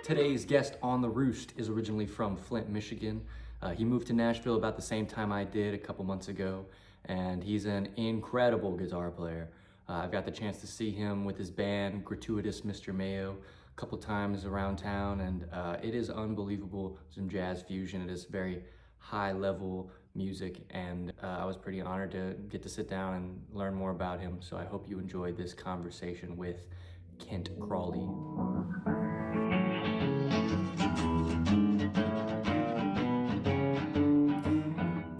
Today's guest on the Roost is originally from Flint, Michigan. He moved to Nashville about the same time I did a couple months ago, and he's an incredible guitar player. I've got the chance to see him with his band, Gratuitous Mr Mayo, a couple times around town, and it is unbelievable. Some jazz fusion. It is very high-level music, and I was pretty honored to get to sit down and learn more about him. So I hope you enjoyed this conversation with Kent Crawley.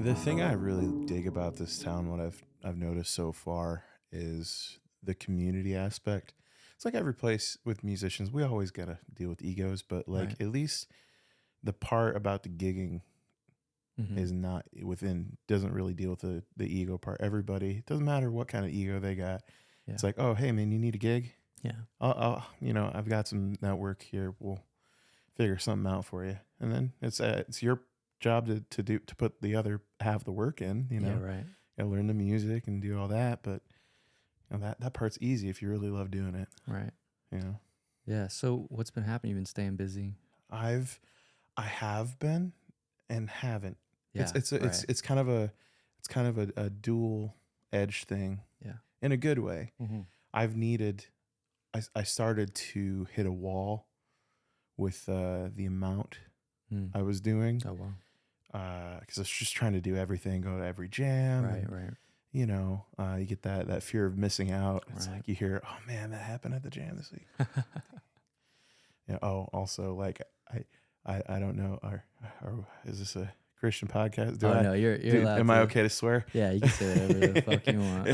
The thing I really dig about this town, what I've noticed so far, is the community aspect. It's like every place with musicians, we always gotta deal with egos, but like Right. at least the part about the gigging is not doesn't really deal with the ego part. Everybody, doesn't matter what kind of ego they got. Yeah. It's like, oh hey man, you need a gig? Yeah. I'll I've got some network here. We'll figure something out for you, and then it's your job to put the other half of the work in. Yeah, right. You gotta learn the music and do all that, but that part's easy if you really love doing it. Right. You know, Yeah. So what's been happening? You've been staying busy. I have been and haven't. Yeah. It's kind of a dual edged thing. Yeah. In a good way. Mm-hmm. I started to hit a wall with the amount I was doing. Oh wow. Because I was just trying to do everything, go to every jam. Right. and, Right. You know, you get that fear of missing out. It's Right. like you hear, oh man, that happened at the jam this week. Yeah. Oh, also, like I don't know. Or is this a Christian podcast? No, you're allowed. Am I okay to swear? Yeah, you can say whatever the fuck you want.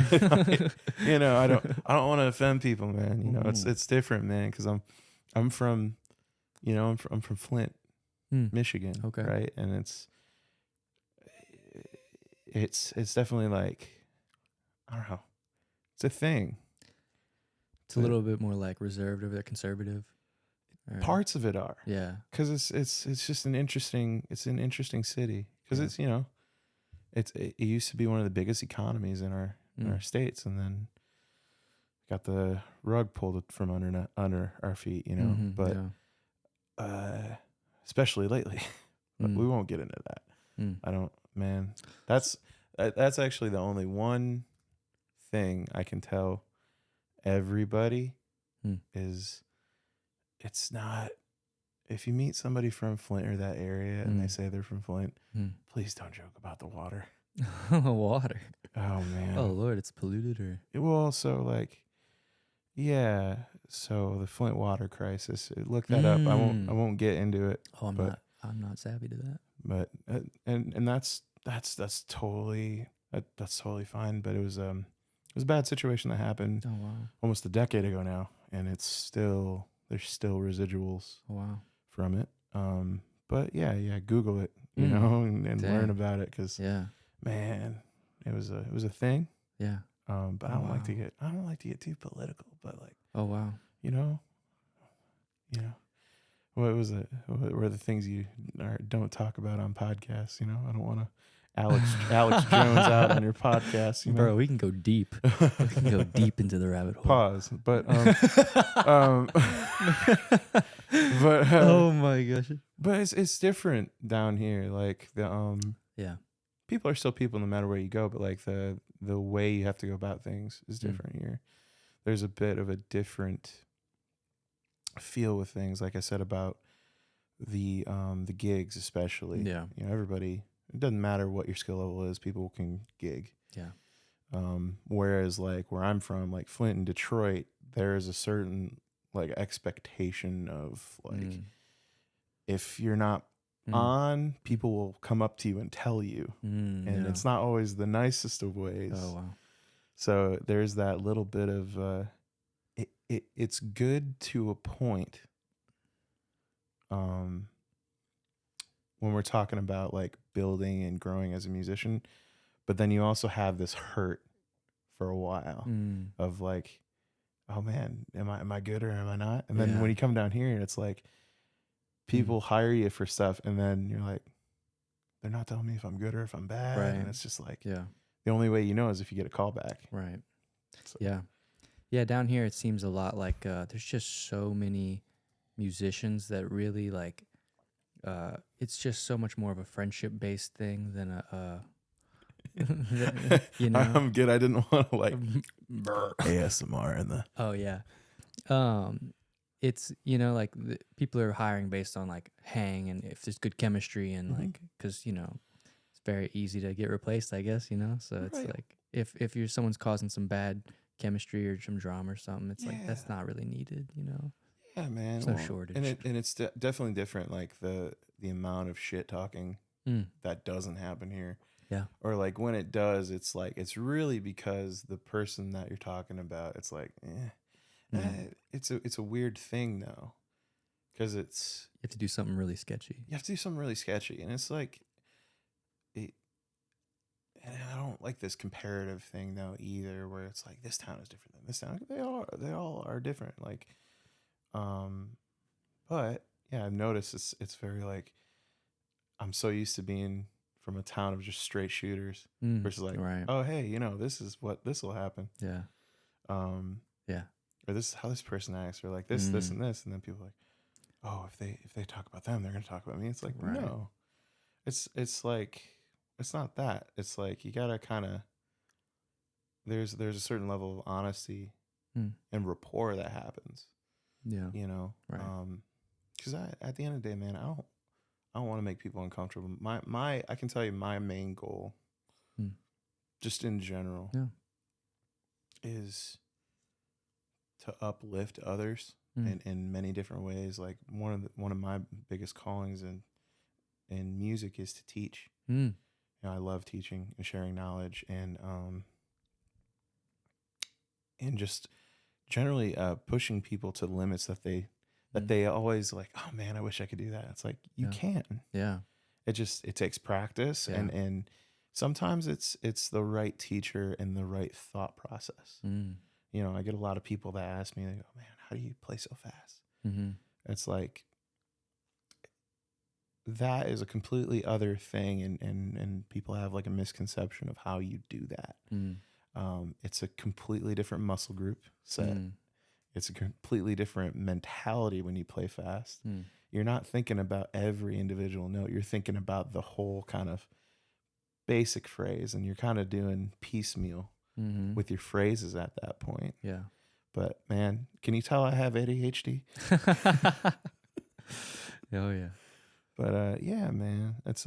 You know, I don't want to offend people, man. You know, it's different, man. Because I'm from, I'm from Flint, Michigan. Okay. Right, and it's definitely like, I don't know, it's a thing. It's a little bit more like reserved over there, conservative. Or, Parts of it are, yeah, because it's just an interesting city, because it's it used to be one of the biggest economies in our states, and then got the rug pulled from under our feet, but especially lately. But we won't get into that. I don't, man. That's actually the only one thing I can tell everybody is, it's not, if you meet somebody from Flint or that area and they say they're from Flint, please don't joke about the water. Water. Oh man. Oh Lord, it's polluted or. Well, so like, yeah. So the Flint water crisis. Look that up. I won't get into it. Oh, I'm not savvy to that. But and that's totally fine. But it was a bad situation that happened. Oh wow. Almost a decade ago now, and there's still residuals. Oh, wow. From it. But yeah, Google it, and learn about it, because man, it was a thing. Yeah. But I don't like to get too political, but like, oh wow. What was it? What were the things you don't talk about on podcasts? I don't want to Alex Jones out on your podcast. Bro, we can go deep. We can go deep into the rabbit hole. Pause. But but oh my gosh. But it's different down here. Like yeah, people are still people no matter where you go. But like the way you have to go about things is different here. There's a bit of a different feel with things, like I said about the gigs, especially. Yeah. Everybody, it doesn't matter what your skill level is, people can gig. Yeah. Whereas like where I'm from, like Flint and Detroit, there is a certain like expectation of like, if you're not on, people will come up to you and tell you, and it's not always the nicest of ways. Oh wow. So there's that little bit of it's good to a point. When we're talking about like building and growing as a musician, but then you also have this hurt for a while of like, oh man, am I good or am I not? And then when you come down here, it's like people hire you for stuff, and then you're like, they're not telling me if I'm good or if I'm bad, right. And it's just like, the only way you know is if you get a call back, right? So. Yeah, down here it seems a lot like there's just so many musicians that really like it's just so much more of a friendship based thing than a you know. I'm good. I didn't want to like ASMR in the. Oh yeah. It's like people are hiring based on like hang and if there's good chemistry and like because it's very easy to get replaced, I guess, so it's Right. like if you're someone's causing some bad chemistry or some drama or something, it's like that's not really needed. Yeah, man. There's no shortage. And it's definitely different. Like the amount of shit talking that doesn't happen here. Yeah. Or like when it does, it's like it's really because the person that you're talking about. It's like, it's a weird thing though, because you have to do something really sketchy. You have to do something really sketchy, and it's like, and I don't like this comparative thing though either, where it's like this town is different than this town. They all are different. Like, but yeah, I've noticed it's very like I'm so used to being from a town of just straight shooters versus like, right. oh hey, this is what this will happen. Yeah. Yeah. Or this is how this person acts, or like this and this, and then people are like, oh, if they talk about them, they're gonna talk about me. It's like no, it's like it's not that. It's like you gotta kind of there's a certain level of honesty and rapport that happens. Yeah. Right. Because at the end of the day, man, I don't want to make people uncomfortable. I can tell you my main goal, just in general, is to uplift others in many different ways. Like one of my biggest callings in music is to teach. I love teaching and sharing knowledge and just generally pushing people to the limits that they always like, oh man, I wish I could do that. It's like you can't. Yeah. It takes practice and sometimes it's the right teacher and the right thought process. I get a lot of people that ask me, they go, man, how do you play so fast? It's like that is a completely other thing, and people have like a misconception of how you do that. It's a completely different muscle group set. It's a completely different mentality when you play fast. You're not thinking about every individual note. You're thinking about the whole kind of basic phrase, and you're kind of doing piecemeal with your phrases at that point. Yeah. But man, can you tell I have ADHD? Oh yeah. But yeah, man, it's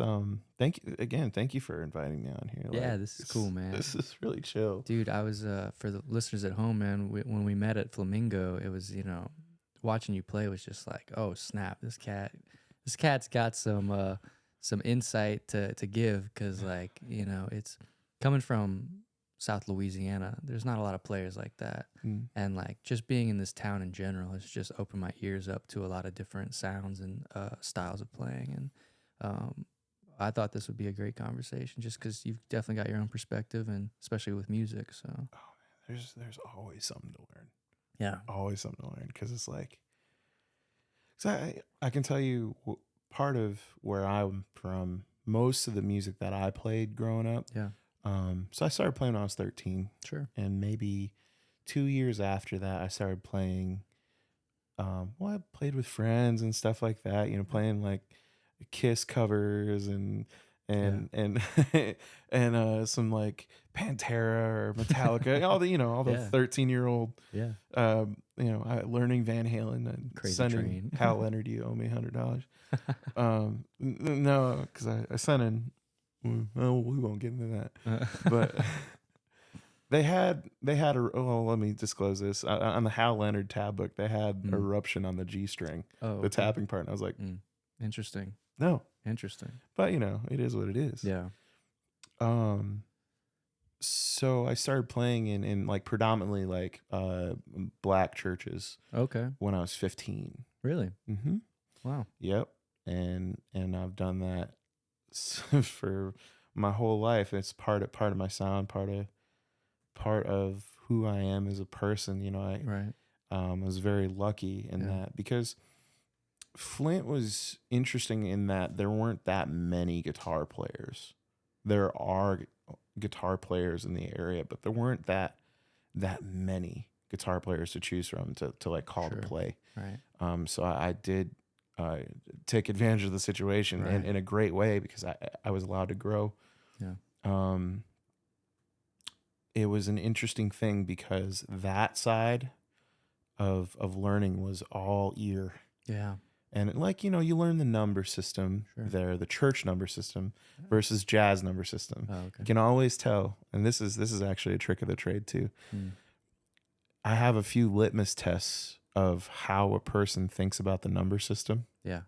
thank you for inviting me on here. Yeah, this is cool, man. This is really chill, dude. I was for the listeners at home, man. When we met at Flamingo, it was watching you play was just like, oh snap, this cat's got some insight to give, because like it's coming from South Louisiana. There's not a lot of players like that, and like just being in this town in general has just opened my ears up to a lot of different sounds and styles of playing. And I thought this would be a great conversation, just because you've definitely got your own perspective, and especially with music. So there's always something to learn. Yeah, always something to learn, because it's like, I can tell you part of where I'm from. Most of the music that I played growing up, so I started playing when I was 13. Sure. And maybe 2 years after that, I started playing. I played with friends and stuff like that. Playing like Kiss covers and and some like Pantera or Metallica, all the 13-year-old. Yeah. Learning Van Halen and Crazy sending Train. Hal Leonard, you owe me $100. No, because I sent in. Well, we won't get into that. But they had let me disclose this. On the Hal Leonard tab book, they had Eruption on the G string, the tapping part. And I was like, interesting. No. Interesting. But it is what it is. Yeah. So I started playing in like predominantly like black churches. Okay. When I was 15. Really? Mm-hmm. Wow. Yep. And I've done that for my whole life. It's part of my sound, part of who I am as a person. I was very lucky in that, because Flint was interesting in that there weren't that many guitar players. There are guitar players in the area, but there weren't that many guitar players to choose from to like call Sure. to play. Right. So I did take advantage of the situation Right. in a great way because I was allowed to grow. Yeah. It was an interesting thing because that side of learning was all ear. Yeah. And like, you know, you learn the number system Sure. there, the church number system versus jazz number system. Oh, You okay. can always tell, and this is actually a trick of the trade too. I have a few litmus tests of how a person thinks about the number system. Yeah.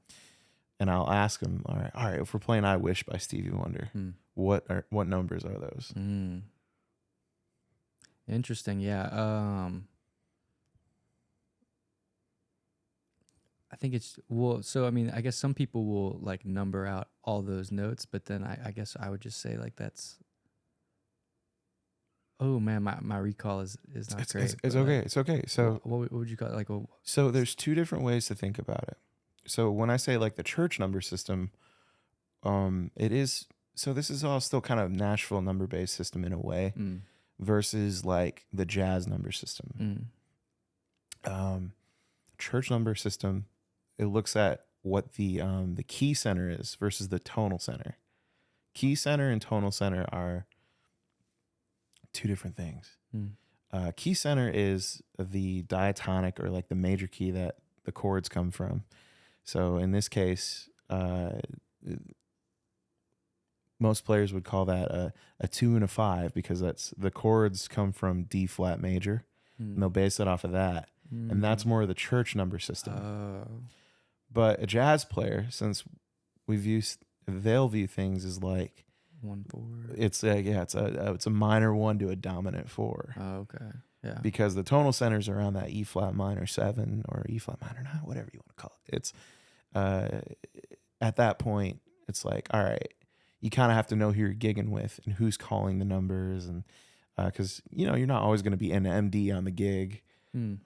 And I'll ask them, all right, if we're playing I Wish by Stevie Wonder, what numbers are those? Interesting. Yeah. I think it's, well, so I mean, I guess some people will like number out all those notes, but then I guess I would just say like that's, oh man, my recall is not great. It's but, okay. like, It's okay. So what would you call it? Like, so there's two different ways to think about it. So when I say like the church number system, it is, so this is all still kind of Nashville number based system in a way versus like the jazz number system. Church number system, it looks at what the key center is versus the tonal center. Key center and tonal center are two different things. Key center is the diatonic or like the major key that the chords come from. So in this case, most players would call that a 2 and a 5 because that's the chords come from D flat major, and they'll base it off of that. And that's more of the church number system. But a jazz player, since they'll view things as like 1/4. it's a minor 1 to a dominant 4. Oh, okay. Yeah. Because the tonal center's around that E flat minor 7 or E flat minor 9, whatever you want to call it. It's at that point, it's like, all right, you kind of have to know who you're gigging with and who's calling the numbers, and because you know you're not always going to be an MD on the gig.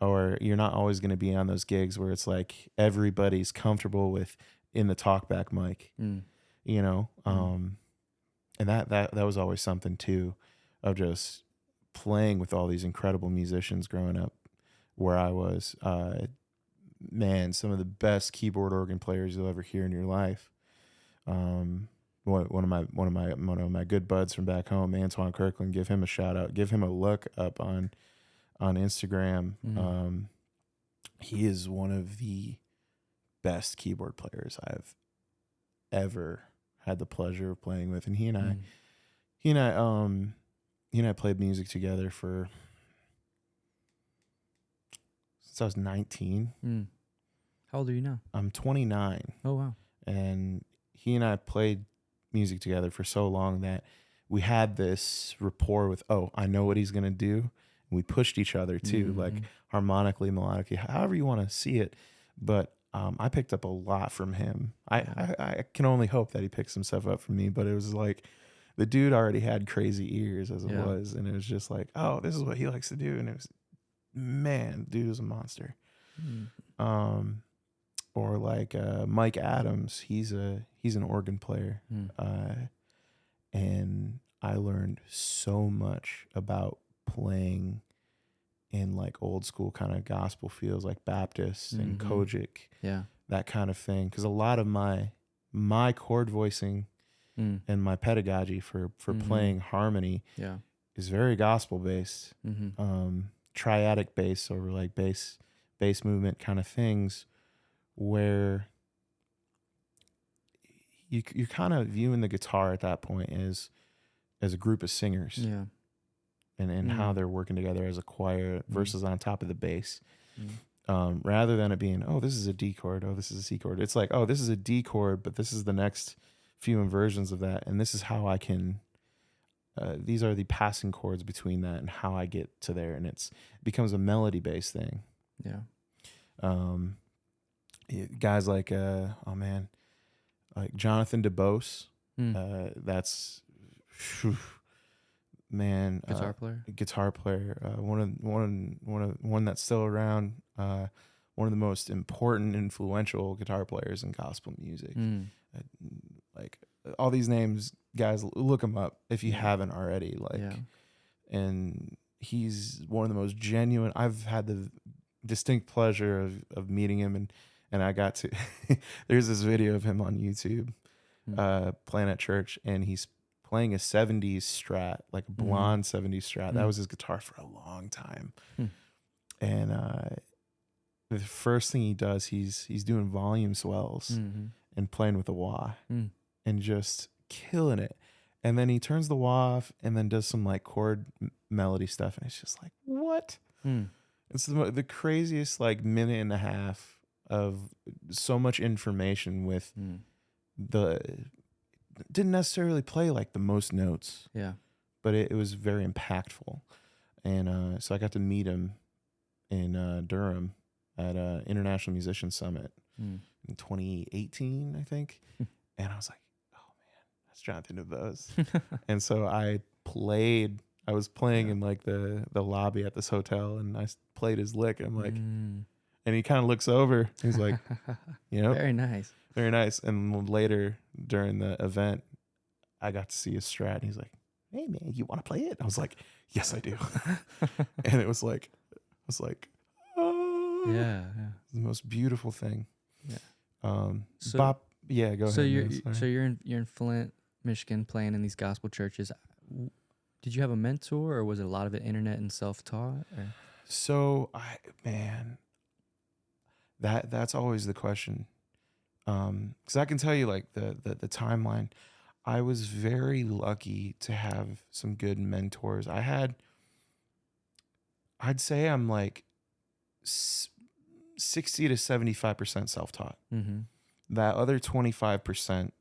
Or you're not always going to be on those gigs where it's like everybody's comfortable with in the talkback mic, you know? And that was always something too, of just playing with all these incredible musicians growing up where I was. Man, some of the best keyboard organ players you'll ever hear in your life. One of my good buds from back home, Antoine Kirkland, give him a shout out, give him a look up on Instagram. He is one of the best keyboard players I've ever had the pleasure of playing with, and he and I played music together for since I was 19. How old are you now? I'm 29. Oh wow. And he and I played music together for so long that we had this rapport with, oh, I know what he's gonna do. We pushed each other too, like harmonically, melodically, however you want to see it. But I picked up a lot from him. I can only hope that he picks some stuff up from me, but it was like the dude already had crazy ears as it was. And it was just like, oh, this is what he likes to do. And it was, man, dude was a monster. Or like Mike Adams, he's an organ player. And I learned so much about playing in like old school kind of gospel feels like Baptist and Kojic, that kind of thing. Because a lot of my chord voicing and my pedagogy for playing harmony is very gospel based, triadic bass over like bass movement kind of things, where you're kind of viewing the guitar at that point as a group of singers. And how they're working together as a choir versus on top of the bass. Rather than it being, oh, this is a D chord, oh, this is a C chord. It's like, oh, this is a D chord, but this is the next few inversions of that. And this is how I can, these are the passing chords between that and how I get to there. And it becomes a melody-based thing. Guys like, oh man, like Jonathan DeBose, that's... Whew, man, guitar player, one that's still around, one of the most important, influential guitar players in gospel music. Like all these names, guys, look them up if you haven't already. Like, and he's one of the most genuine. I've had the distinct pleasure of meeting him, and I got to. There's this video of him on YouTube playing at church, and he's playing a 70s Strat, like a blonde 70s Strat. That was his guitar for a long time. And the first thing he does, he's doing volume swells and playing with the wah and just killing it. And then he turns the wah off and then does some like chord melody stuff. And it's just like, what? It's the craziest like minute and a half of so much information with didn't necessarily play like the most notes. Yeah. But it was very impactful. And so I got to meet him in Durham at International Musician Summit in 2018, I think. And I was like, oh man, that's Jonathan DeVos. And so I was playing in like the lobby at this hotel, and I played his lick. I'm like, and he kind of looks over. He's like, very nice. Very nice. And later during the event, I got to see his Strat, and he's like, hey man, you want to play it? I was like, yes, I do. And it was like, oh, yeah. The most beautiful thing. Yeah. So, Bob, yeah, go ahead. So you're in Flint, Michigan, playing in these gospel churches. Did you have a mentor, or was it a lot of it internet and self-taught? Or? So that's always the question. Because I can tell you like the timeline. I was very lucky to have some good mentors. I'd say I'm like 60 to 75% self-taught. That other 25%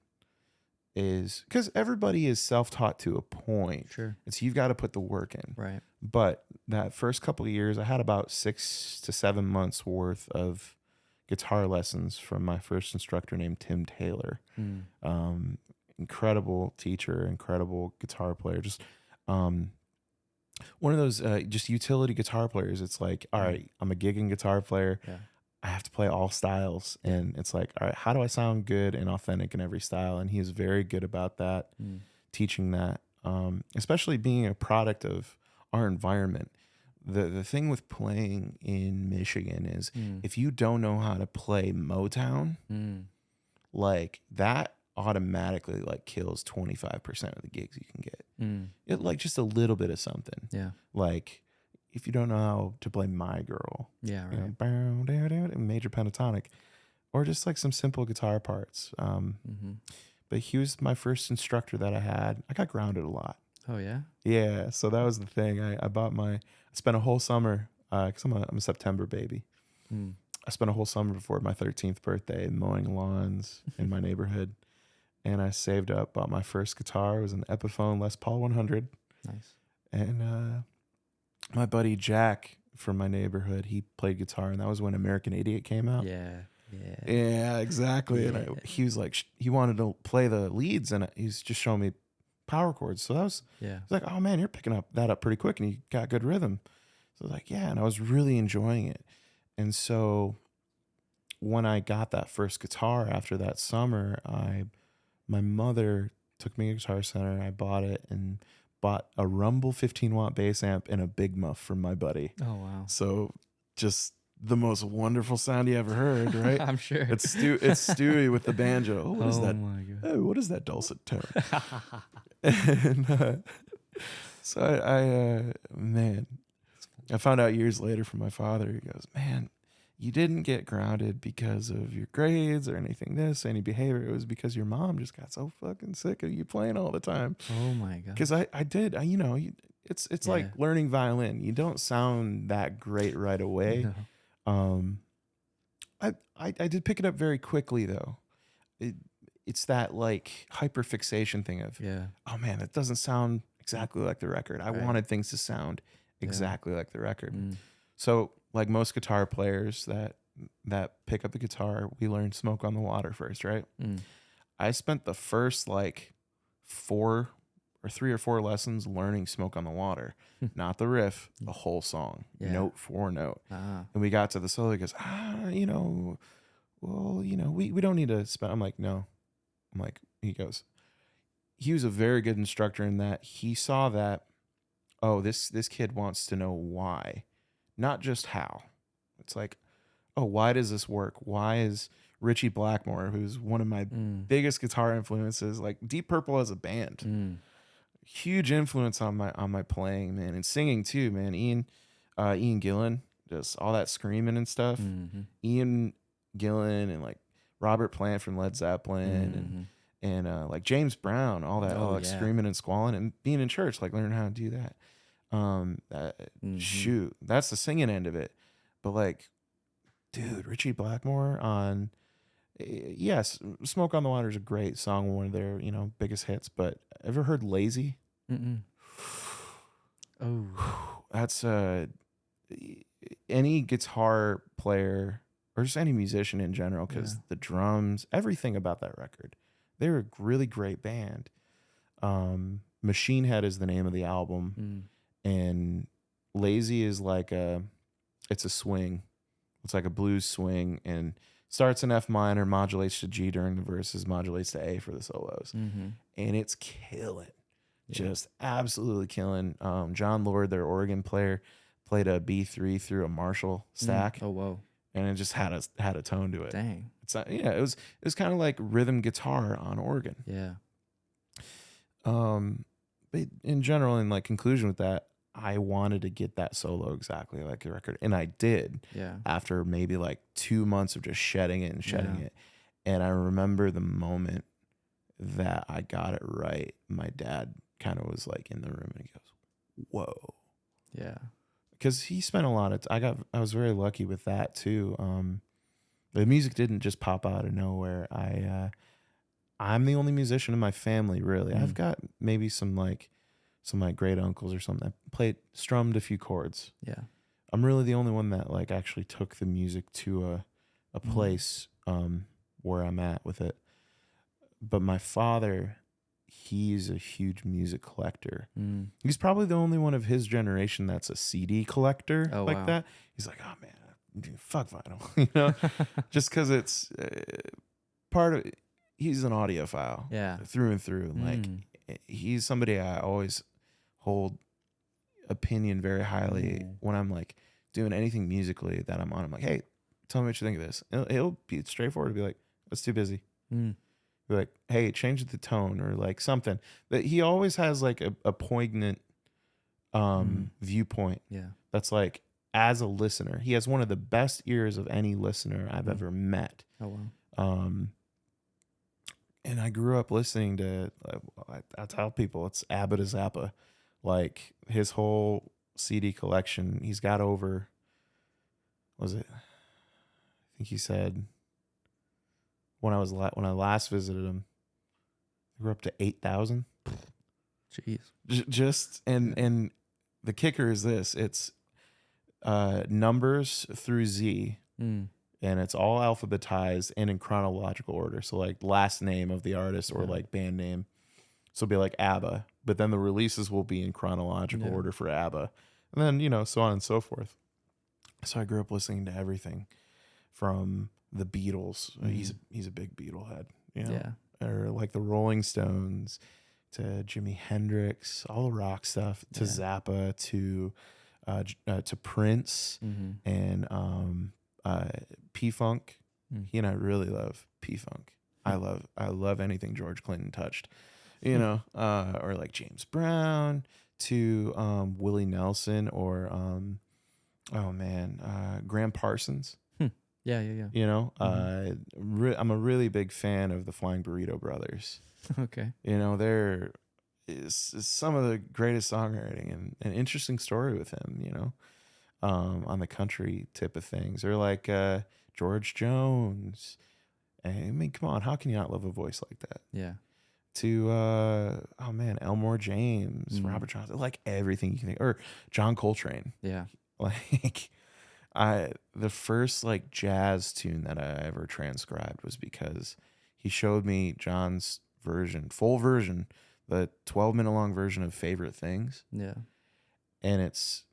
is because everybody is self-taught to a point. Sure. It's you've got to put the work in. Right. But that first couple of years, I had about 6 to 7 months worth of guitar lessons from my first instructor named Tim Taylor. Incredible teacher, incredible guitar player. Just one of those just utility guitar players. It's like, all right, I'm a gigging guitar player. Yeah. I have to play all styles. And it's like, all right, how do I sound good and authentic in every style? And he is very good about that, teaching that, especially being a product of our environment. The thing with playing in Michigan is if you don't know how to play Motown, like that automatically like kills 25% of the gigs you can get. It like just a little bit of something. Yeah. Like if you don't know how to play My Girl, yeah, right, major pentatonic, or just like some simple guitar parts. But he was my first instructor that I had. I got grounded a lot. Oh yeah. Yeah. So that was the thing. I spent a whole summer because I'm a September baby. I spent a whole summer before my 13th birthday mowing lawns in my neighborhood. And I saved up, bought my first guitar. It was an Epiphone Les Paul 100. Nice. And my buddy Jack from my neighborhood, he played guitar, and that was when American Idiot came out. Yeah, exactly. Yeah. And he was like, he wanted to play the leads, and he's just showing me power chords. So that was, I was like, oh man, you're picking that up pretty quick, and you got good rhythm. So I was like, yeah, and I was really enjoying it. And so when I got that first guitar after that summer, my mother took me to Guitar Center. I bought it and bought a Rumble 15-watt bass amp and a Big Muff from my buddy. Oh, wow. So just the most wonderful sound you ever heard, right? I'm sure. It's Stewie with the banjo. Oh, what is that? My God. Oh, what is that dulcet tone? And so man, I found out years later from my father. He goes, man, you didn't get grounded because of your grades or any behavior. It was because your mom just got so fucking sick of you playing all the time. Oh my God. Because I did, it's like learning violin. You don't sound that great right away. No. I did pick it up very quickly though. It's that like hyperfixation thing of, oh man, it doesn't sound exactly like the record. I wanted things to sound exactly like the record. So like most guitar players that pick up the guitar, we learn Smoke on the Water first, right? I spent the first like 3 or 4 lessons learning Smoke on the Water, not the riff, the whole song, note for note. And we got to the solo. He goes, we don't need to spend. I'm like, no. He goes, he was a very good instructor in that he saw that oh, this kid wants to know why, not just how. It's like, oh, why does this work? Why is Richie Blackmore, who's one of my biggest guitar influences, like Deep Purple as a band, huge influence on my playing, man, and singing too, man. Ian Gillan, just all that screaming and stuff. Ian Gillan and like Robert Plant from Led Zeppelin and like James Brown, all that, all like screaming and squalling and being in church, like learning how to do that. Shoot, that's the singing end of it. But like, dude, Richie Blackmore on, yes, Smoke on the Water is a great song, one of their, you know, biggest hits. But ever heard Lazy? Oh, that's any guitar player or just any musician in general, because the drums, everything about that record, they're a really great band. Machine Head is the name of the album, and Lazy is like it's a swing. It's like a blues swing, and starts in F minor, modulates to G during the verses, modulates to A for the solos, and it's killing, just absolutely killing. John Lord, their organ player, played a B3 through a Marshall stack. Oh, whoa. And it just had a tone to it. Dang. It's it was kind of like rhythm guitar on organ. Yeah. But in general, in like conclusion with that, I wanted to get that solo exactly like the record, and I did. Yeah. After maybe like 2 months of just shedding it and shedding it, and I remember the moment that I got it right. My dad kind of was like in the room, and he goes, "Whoa." Yeah. Because he spent a lot of I was very lucky with that too. The music didn't just pop out of nowhere. I'm the only musician in my family, really. I've got maybe some great uncles or something that strummed a few chords. Yeah. I'm really the only one that like actually took the music to a place where I'm at with it. But my father, he's a huge music collector. He's probably the only one of his generation that's a CD collector that. He's like, oh man, fuck vinyl, you know, just because it's part of. He's an audiophile, through and through. Like he's somebody I always hold opinion very highly when I'm like doing anything musically that I'm on. I'm like, hey, tell me what you think of this. He'll be straightforward to be like, that's too busy. Be like, hey, change the tone or like something. That he always has like a poignant viewpoint. Yeah. That's like, as a listener, he has one of the best ears of any listener I've ever met. Oh wow. And I grew up listening to, I tell people it's Abba to Zappa. Like his whole CD collection, he's got over, what was it? I think he said when I last visited him, we were up to 8,000. Jeez. Just and the kicker is this: it's numbers through Z, and it's all alphabetized and in chronological order. So like last name of the artist or like band name. So it'll be like ABBA, but then the releases will be in chronological order for ABBA, and then, you know, so on and so forth. So I grew up listening to everything from the Beatles. He's a big Beatle head, you know, or like the Rolling Stones, to Jimi Hendrix, all the rock stuff, to Zappa, to Prince, and P-Funk. He and I really love P-Funk. I love anything George Clinton touched, you know, or like James Brown, to Willie Nelson, or Graham Parsons. Yeah. You know, I'm a really big fan of the Flying Burrito Brothers. Okay. You know, there is some of the greatest songwriting and an interesting story with him, you know, on the country tip of things. Or like George Jones. I mean, come on, how can you not love a voice like that? Yeah. To Elmore James, Robert Johnson, like everything you can think, or John Coltrane. Yeah. Like the first like jazz tune that I ever transcribed was because he showed me John's full version, the 12-minute long version of Favorite Things. Yeah. And it's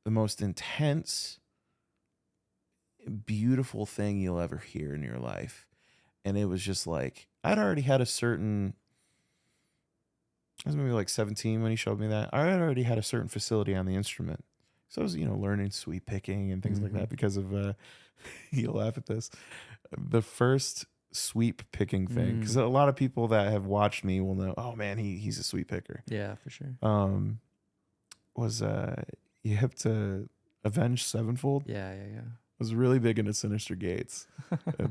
the most intense, beautiful thing you'll ever hear in your life. And it was just like, I'd already had a certain I was maybe like 17 when he showed me that. I had already had a certain facility on the instrument. So I was, learning sweep picking and things like that because of, you'll laugh at this. The first sweep picking thing, because a lot of people that have watched me will know, oh man, he's a sweep picker. Yeah, for sure. Was you hip to Avenged Sevenfold? Yeah. Was really big into Sinister Gates.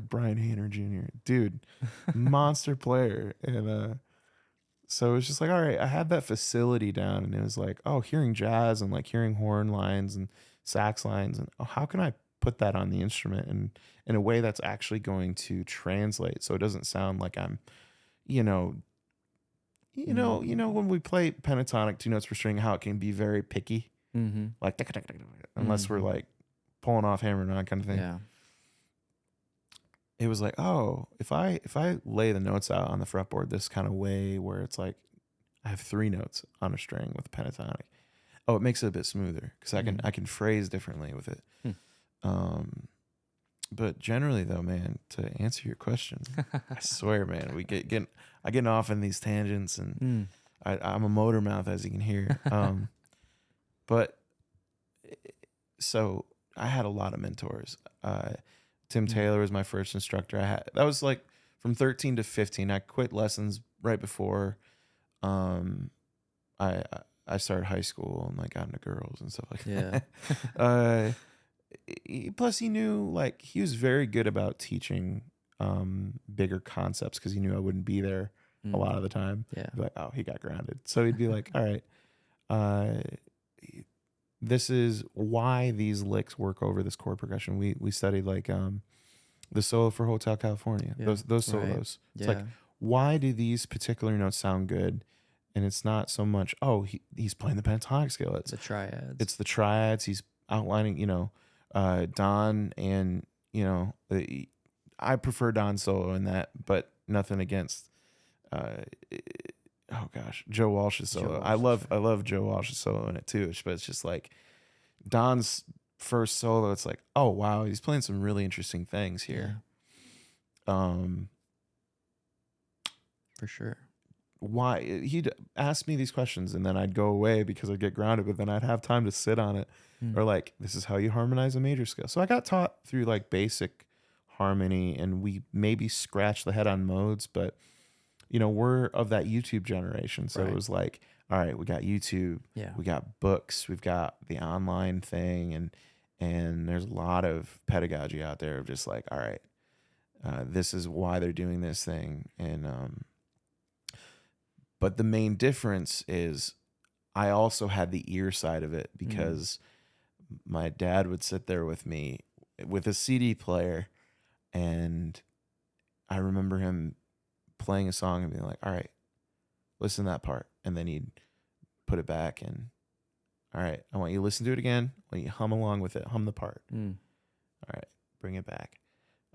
Brian Hayner Jr. Dude, monster player. And so it was just like, all right, I had that facility down, and it was like, oh, hearing jazz and like hearing horn lines and sax lines, and how can I put that on the instrument and in a way that's actually going to translate, so it doesn't sound like I'm, when we play pentatonic 2 notes per string, how it can be very picky, like unless we're like pulling off hammer and on kind of thing. Yeah. It was like, oh, if I lay the notes out on the fretboard this kind of way where it's like I have 3 notes on a string with a pentatonic, it makes it a bit smoother because I can phrase differently with it. But generally though, man, to answer your question, I swear, man, I get off in these tangents, and I'm a motor mouth, as you can hear. But so I had a lot of mentors. Tim Taylor was my first instructor. That was like from 13 to 15. I quit lessons right before I started high school and like got into girls and stuff like that. Plus he knew, like, he was very good about teaching bigger concepts because he knew I wouldn't be there a lot of the time. Yeah. Like, oh, he got grounded. So he'd be like, all right, this is why these licks work over this chord progression. We studied like the solo for Hotel California. Yeah. Those solos. Right. It's like, why do these particular notes sound good? And it's not so much, oh, he's playing the pentatonic scale. It's the triads. It's the triads. He's outlining, Don, and I prefer Don solo in that, but nothing against Joe Walsh's solo. I love Joe Walsh's solo in it too, but it's just like Don's first solo, it's like, oh wow, he's playing some really interesting things here. For sure. Why he'd ask me these questions, and then I'd go away because I'd get grounded, but then I'd have time to sit on it. Or like, this is how you harmonize a major scale. So I got taught through like basic harmony, and we maybe scratched the head on modes, but we're of that YouTube generation. So it was like, all right, we got YouTube, we got books, we've got the online thing, and there's a lot of pedagogy out there of just like, all right, this is why they're doing this thing. And but the main difference is I also had the ear side of it, because my dad would sit there with me with a CD player, and I remember him playing a song and being like, all right, listen to that part. And then he'd put it back, and all right, I want you to listen to it again. I want you to hum along with it. Hum the part. All right, bring it back.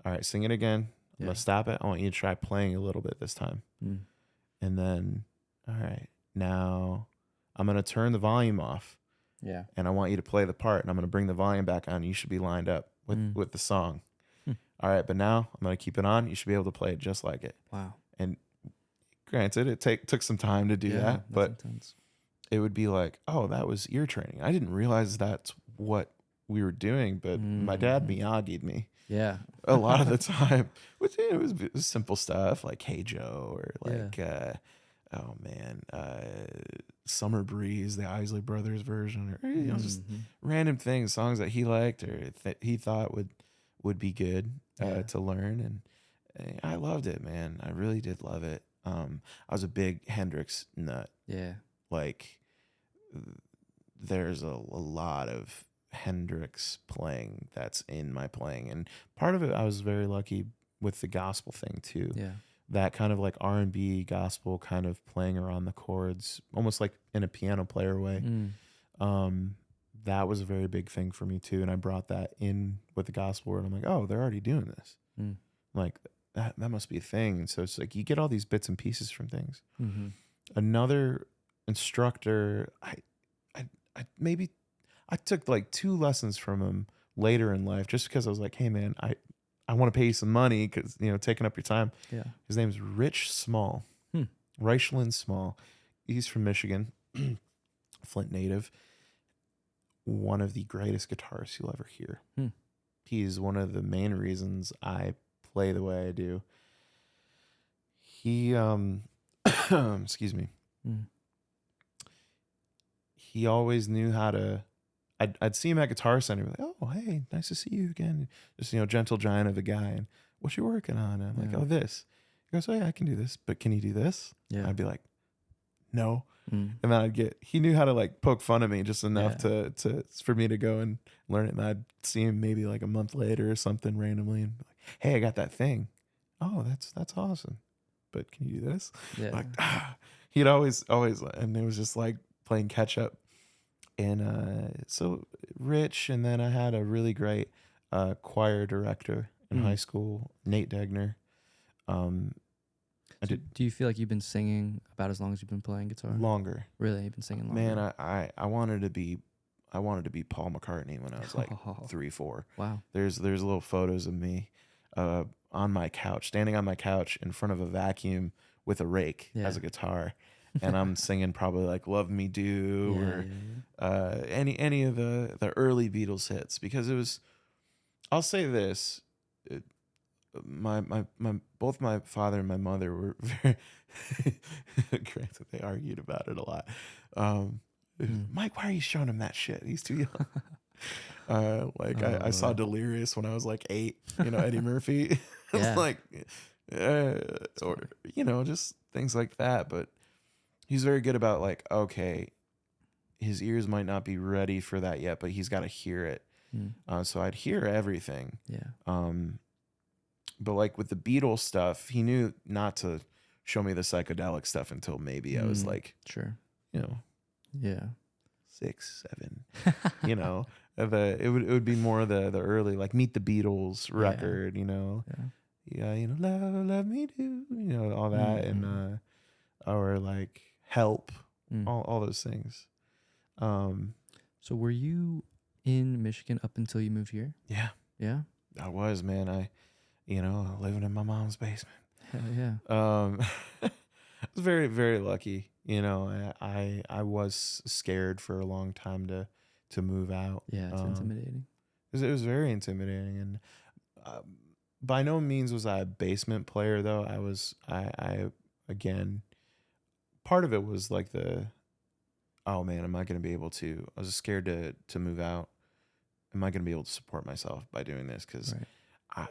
All right, sing it again. I'm going to stop it. I want you to try playing a little bit this time. And then, all right, now I'm going to turn the volume off. Yeah. And I want you to play the part, and I'm going to bring the volume back on. You should be lined up with the song. All right, but now I'm going to keep it on. You should be able to play it just like it. Wow. And granted, it took some time to do that, but intense. It would be like, oh, that was ear training. I didn't realize that's what we were doing, but my dad Miyagi'd me. Yeah. A lot of the time, which it was simple stuff like Hey Joe, or like, Summer Breeze, the Isley Brothers version, or just random things, songs that he liked or he thought would be good to learn. And I loved it, man. I really did love it. I was a big Hendrix nut. Yeah. Like, there's a lot of Hendrix playing that's in my playing, and part of it I was very lucky with the gospel thing too. Yeah. That kind of like R&B gospel kind of playing around the chords, almost like in a piano player way. That was a very big thing for me too, and I brought that in with the gospel word. I'm like, oh, they're already doing this. Like that must be a thing. And so it's like you get all these bits and pieces from things. Another instructor, I took like 2 lessons from him later in life, just because I was like, hey man, I want to pay you some money, because taking up your time. Yeah. His name's Rich Small. Reichlin Small. he's from Michigan, Flint native. One of the greatest guitarists you'll ever hear. He's one of the main reasons I play the way I do. He excuse me. He always knew how to. I'd see him at Guitar Center, like, oh, hey, nice to see you again. Just, gentle giant of a guy. And what you working on? And I'm like, oh, this. He goes, oh, yeah, I can do this, but can you do this? Yeah. I'd be like, no. And then he knew how to like poke fun of me just enough to for me to go and learn it. And I'd see him maybe like a month later or something randomly and be like, hey, I got that thing. Oh, that's awesome. But can you do this? Yeah. Like, he'd always, and it was just like playing catch up. And so Rich, and then I had a really great choir director in high school, Nate Degner. Do you feel like you've been singing about as long as you've been playing guitar? Longer. Really, you've been singing longer. Man, I wanted to be Paul McCartney when I was like 3, 4. Wow. There's little photos of me on my couch, standing on my couch in front of a vacuum with a rake as a guitar. And I'm singing probably like "Love Me Do" or any of the early Beatles hits, because it was. I'll say this: my both my father and my mother were very. Granted, they argued about it a lot. Mike, why are you showing him that shit? He's too young. I saw Delirious when I was like 8. Eddie Murphy. I was like, or just things like that, but. He's very good about like, okay, his ears might not be ready for that yet, but he's got to hear it. So I'd hear everything. Yeah. But like with the Beatles stuff, he knew not to show me the psychedelic stuff until maybe I was like, sure, yeah, 6, 7. It would be more the early like Meet the Beatles record. Love me do, all that, and or like. Help, all those things. So were you in Michigan up until you moved here? Yeah. I was, man. I living in my mom's basement. Hell yeah. I was very, very lucky. I was scared for a long time to move out. Yeah, it's intimidating. It was very intimidating, and by no means was I a basement player though. I again. Part of it was like oh man, am I going to be able to? I was scared to move out. Am I going to be able to support myself by doing this? Because,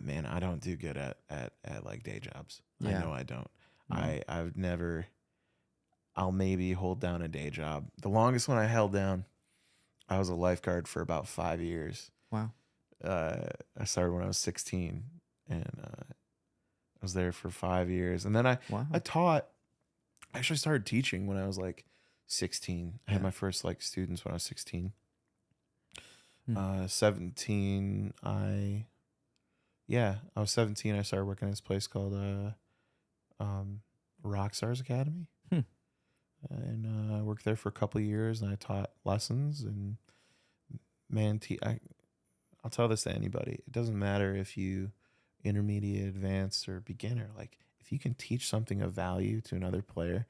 man, I don't do good at like day jobs. Yeah. I know I don't. I've never. I'll maybe hold down a day job. The longest one I held down, I was a lifeguard for about 5 years. Wow. I started when I was 16, and I was there for 5 years, and then I taught. I actually started teaching when I was like 16. I had my first like students when I was 16. 17, I was 17. I started working at this place called Rockstars Academy. And I worked there for a couple of years, and I taught lessons. And man, I'll tell this to anybody. It doesn't matter if you intermediate, advanced, or beginner. Like, if you can teach something of value to another player,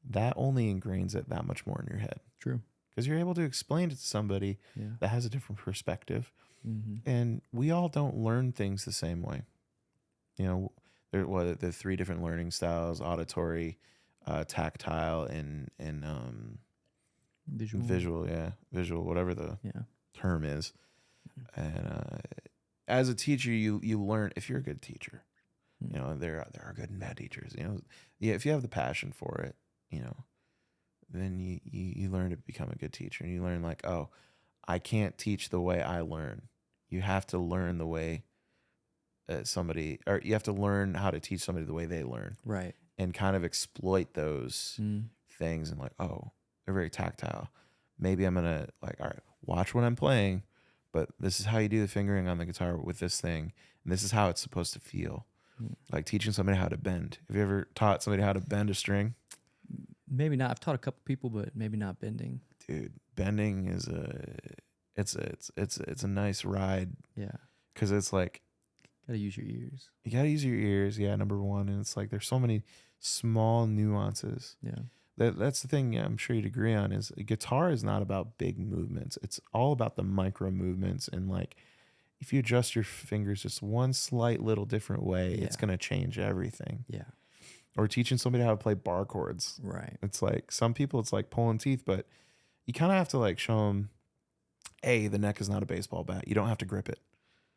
that only ingrains it that much more in your head. True. Because you're able to explain it to somebody that has a different perspective. And we all don't learn things the same way. There are the 3 different learning styles: auditory, tactile, and visual, visual, whatever the term is. And as a teacher, you learn. If you're a good teacher, there are good and bad teachers. If you have the passion for it, then you learn to become a good teacher, and you learn like, oh, I can't teach the way I learn. You have to learn the way you have to learn how to teach somebody the way they learn, right? And kind of exploit those things, and like, oh, they're very tactile. Maybe I'm gonna like, all right, watch what I'm playing, but this is how you do the fingering on the guitar with this thing, and this is how it's supposed to feel. Like teaching somebody how to bend. Have you ever taught somebody how to bend a string? Maybe not. I've taught a couple people, but maybe not bending. Dude, bending is it's a nice ride. Yeah. Because it's like, gotta use your ears. You gotta use your ears. Yeah, number one, and it's like there's so many small nuances. Yeah. that's the thing I'm sure you'd agree on is guitar is not about big movements. It's all about the micro movements. And like, if you adjust your fingers just one slight little different way, it's going to change everything. Yeah. Or teaching somebody how to play bar chords. Right. It's like, some people it's like pulling teeth, but you kind of have to like show them, hey, the neck is not a baseball bat. You don't have to grip it.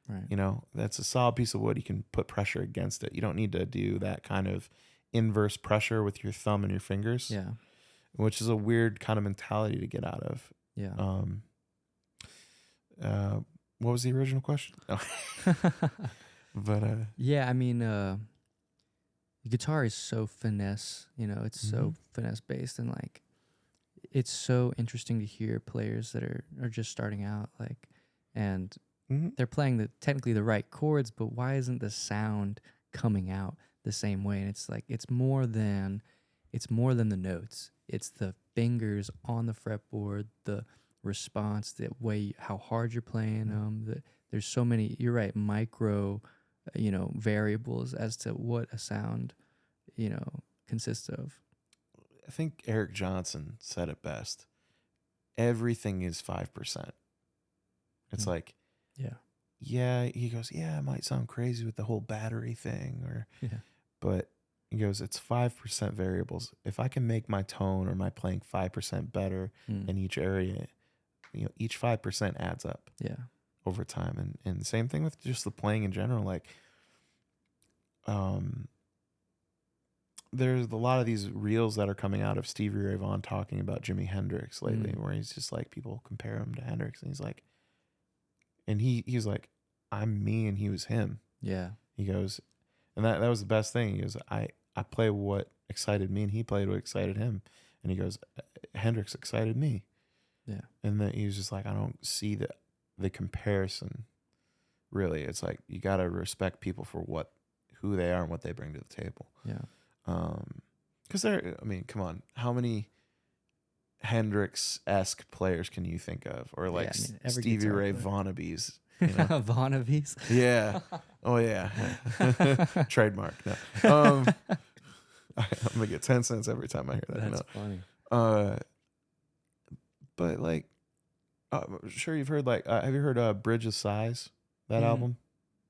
Right. You know, that's a solid piece of wood. You can put pressure against it. You don't need to do that kind of inverse pressure with your thumb and your fingers. Yeah. Which is a weird kind of mentality to get out of. Yeah. What was the original question? Oh. But yeah, I mean, guitar is so finesse, you know, it's so finesse based, and like it's so interesting to hear players that are just starting out, like, and they're playing technically the right chords, but why isn't the sound coming out the same way? And it's like it's more than the notes. It's the fingers on the fretboard, the response, the way how hard you're playing them. There's so many. You're right, micro, variables as to what a sound, consists of. I think Eric Johnson said it best. Everything is 5%. It's like, yeah. He goes, yeah, it might sound crazy with the whole battery thing, but he goes, it's 5% variables. If I can make my tone or my playing 5% better in each area, each 5% adds up. Yeah. Over time. And same thing with just the playing in general. Like, there's a lot of these reels that are coming out of Stevie Ray Vaughan talking about Jimi Hendrix lately, where he's just like, people compare him to Hendrix, and he's like, and he's like, I'm me and he was him. Yeah. He goes, and that was the best thing. He goes, I play what excited me, and he played what excited him. And he goes, Hendrix excited me. Yeah. And then he was just like, I don't see the comparison. Really, it's like you got to respect people for who they are and what they bring to the table. Yeah. Because come on, how many Hendrix-esque players can you think of, or like Stevie Ray Vaughanabees? Vaughanabees? Yeah. Oh yeah. Trademark. No. I'm gonna get 10 cents every time I hear that. That's funny. But like, I'm sure you've heard have you heard Bridge of Sighs? That album?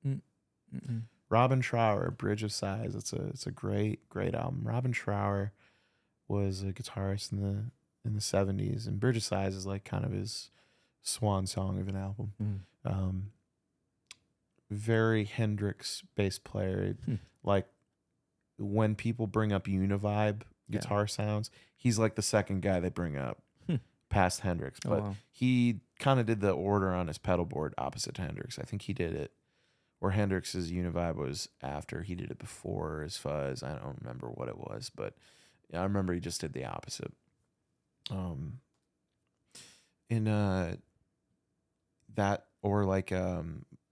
Mm-mm. Robin Trower, Bridge of Sighs. It's a great album. Robin Trower was a guitarist in the 70s, and Bridge of Sighs is like kind of his swan song of an album. Very Hendrix bass player. Like, when people bring up Univibe guitar sounds, he's like the second guy they bring up past Hendrix. But he kind of did the order on his pedal board opposite to Hendrix. I think he did it where Hendrix's Univibe was after, he did it before his fuzz. I don't remember what it was, but I remember he just did the opposite.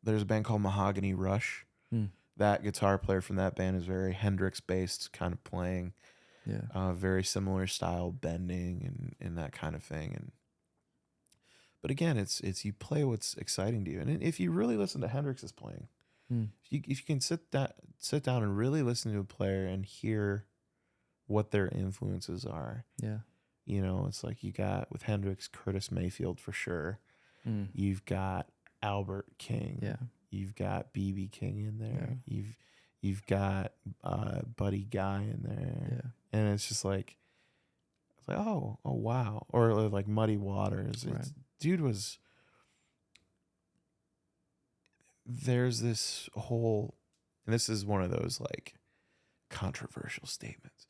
There's a band called Mahogany Rush. That guitar player from that band is very Hendrix based kind of playing. Yeah. Very similar style bending and that kind of thing. But again, it's you play what's exciting to you. And if you really listen to Hendrix's playing, if you can sit down and really listen to a player and hear what their influences are. Yeah. It's like you got with Hendrix, Curtis Mayfield for sure. You've got Albert King. Yeah. You've got B.B. King in there. Yeah. You've got Buddy Guy in there. Yeah. And it's just like, oh wow. Or like Muddy Waters. Right. Dude was, there's this whole, and this is one of those like controversial statements.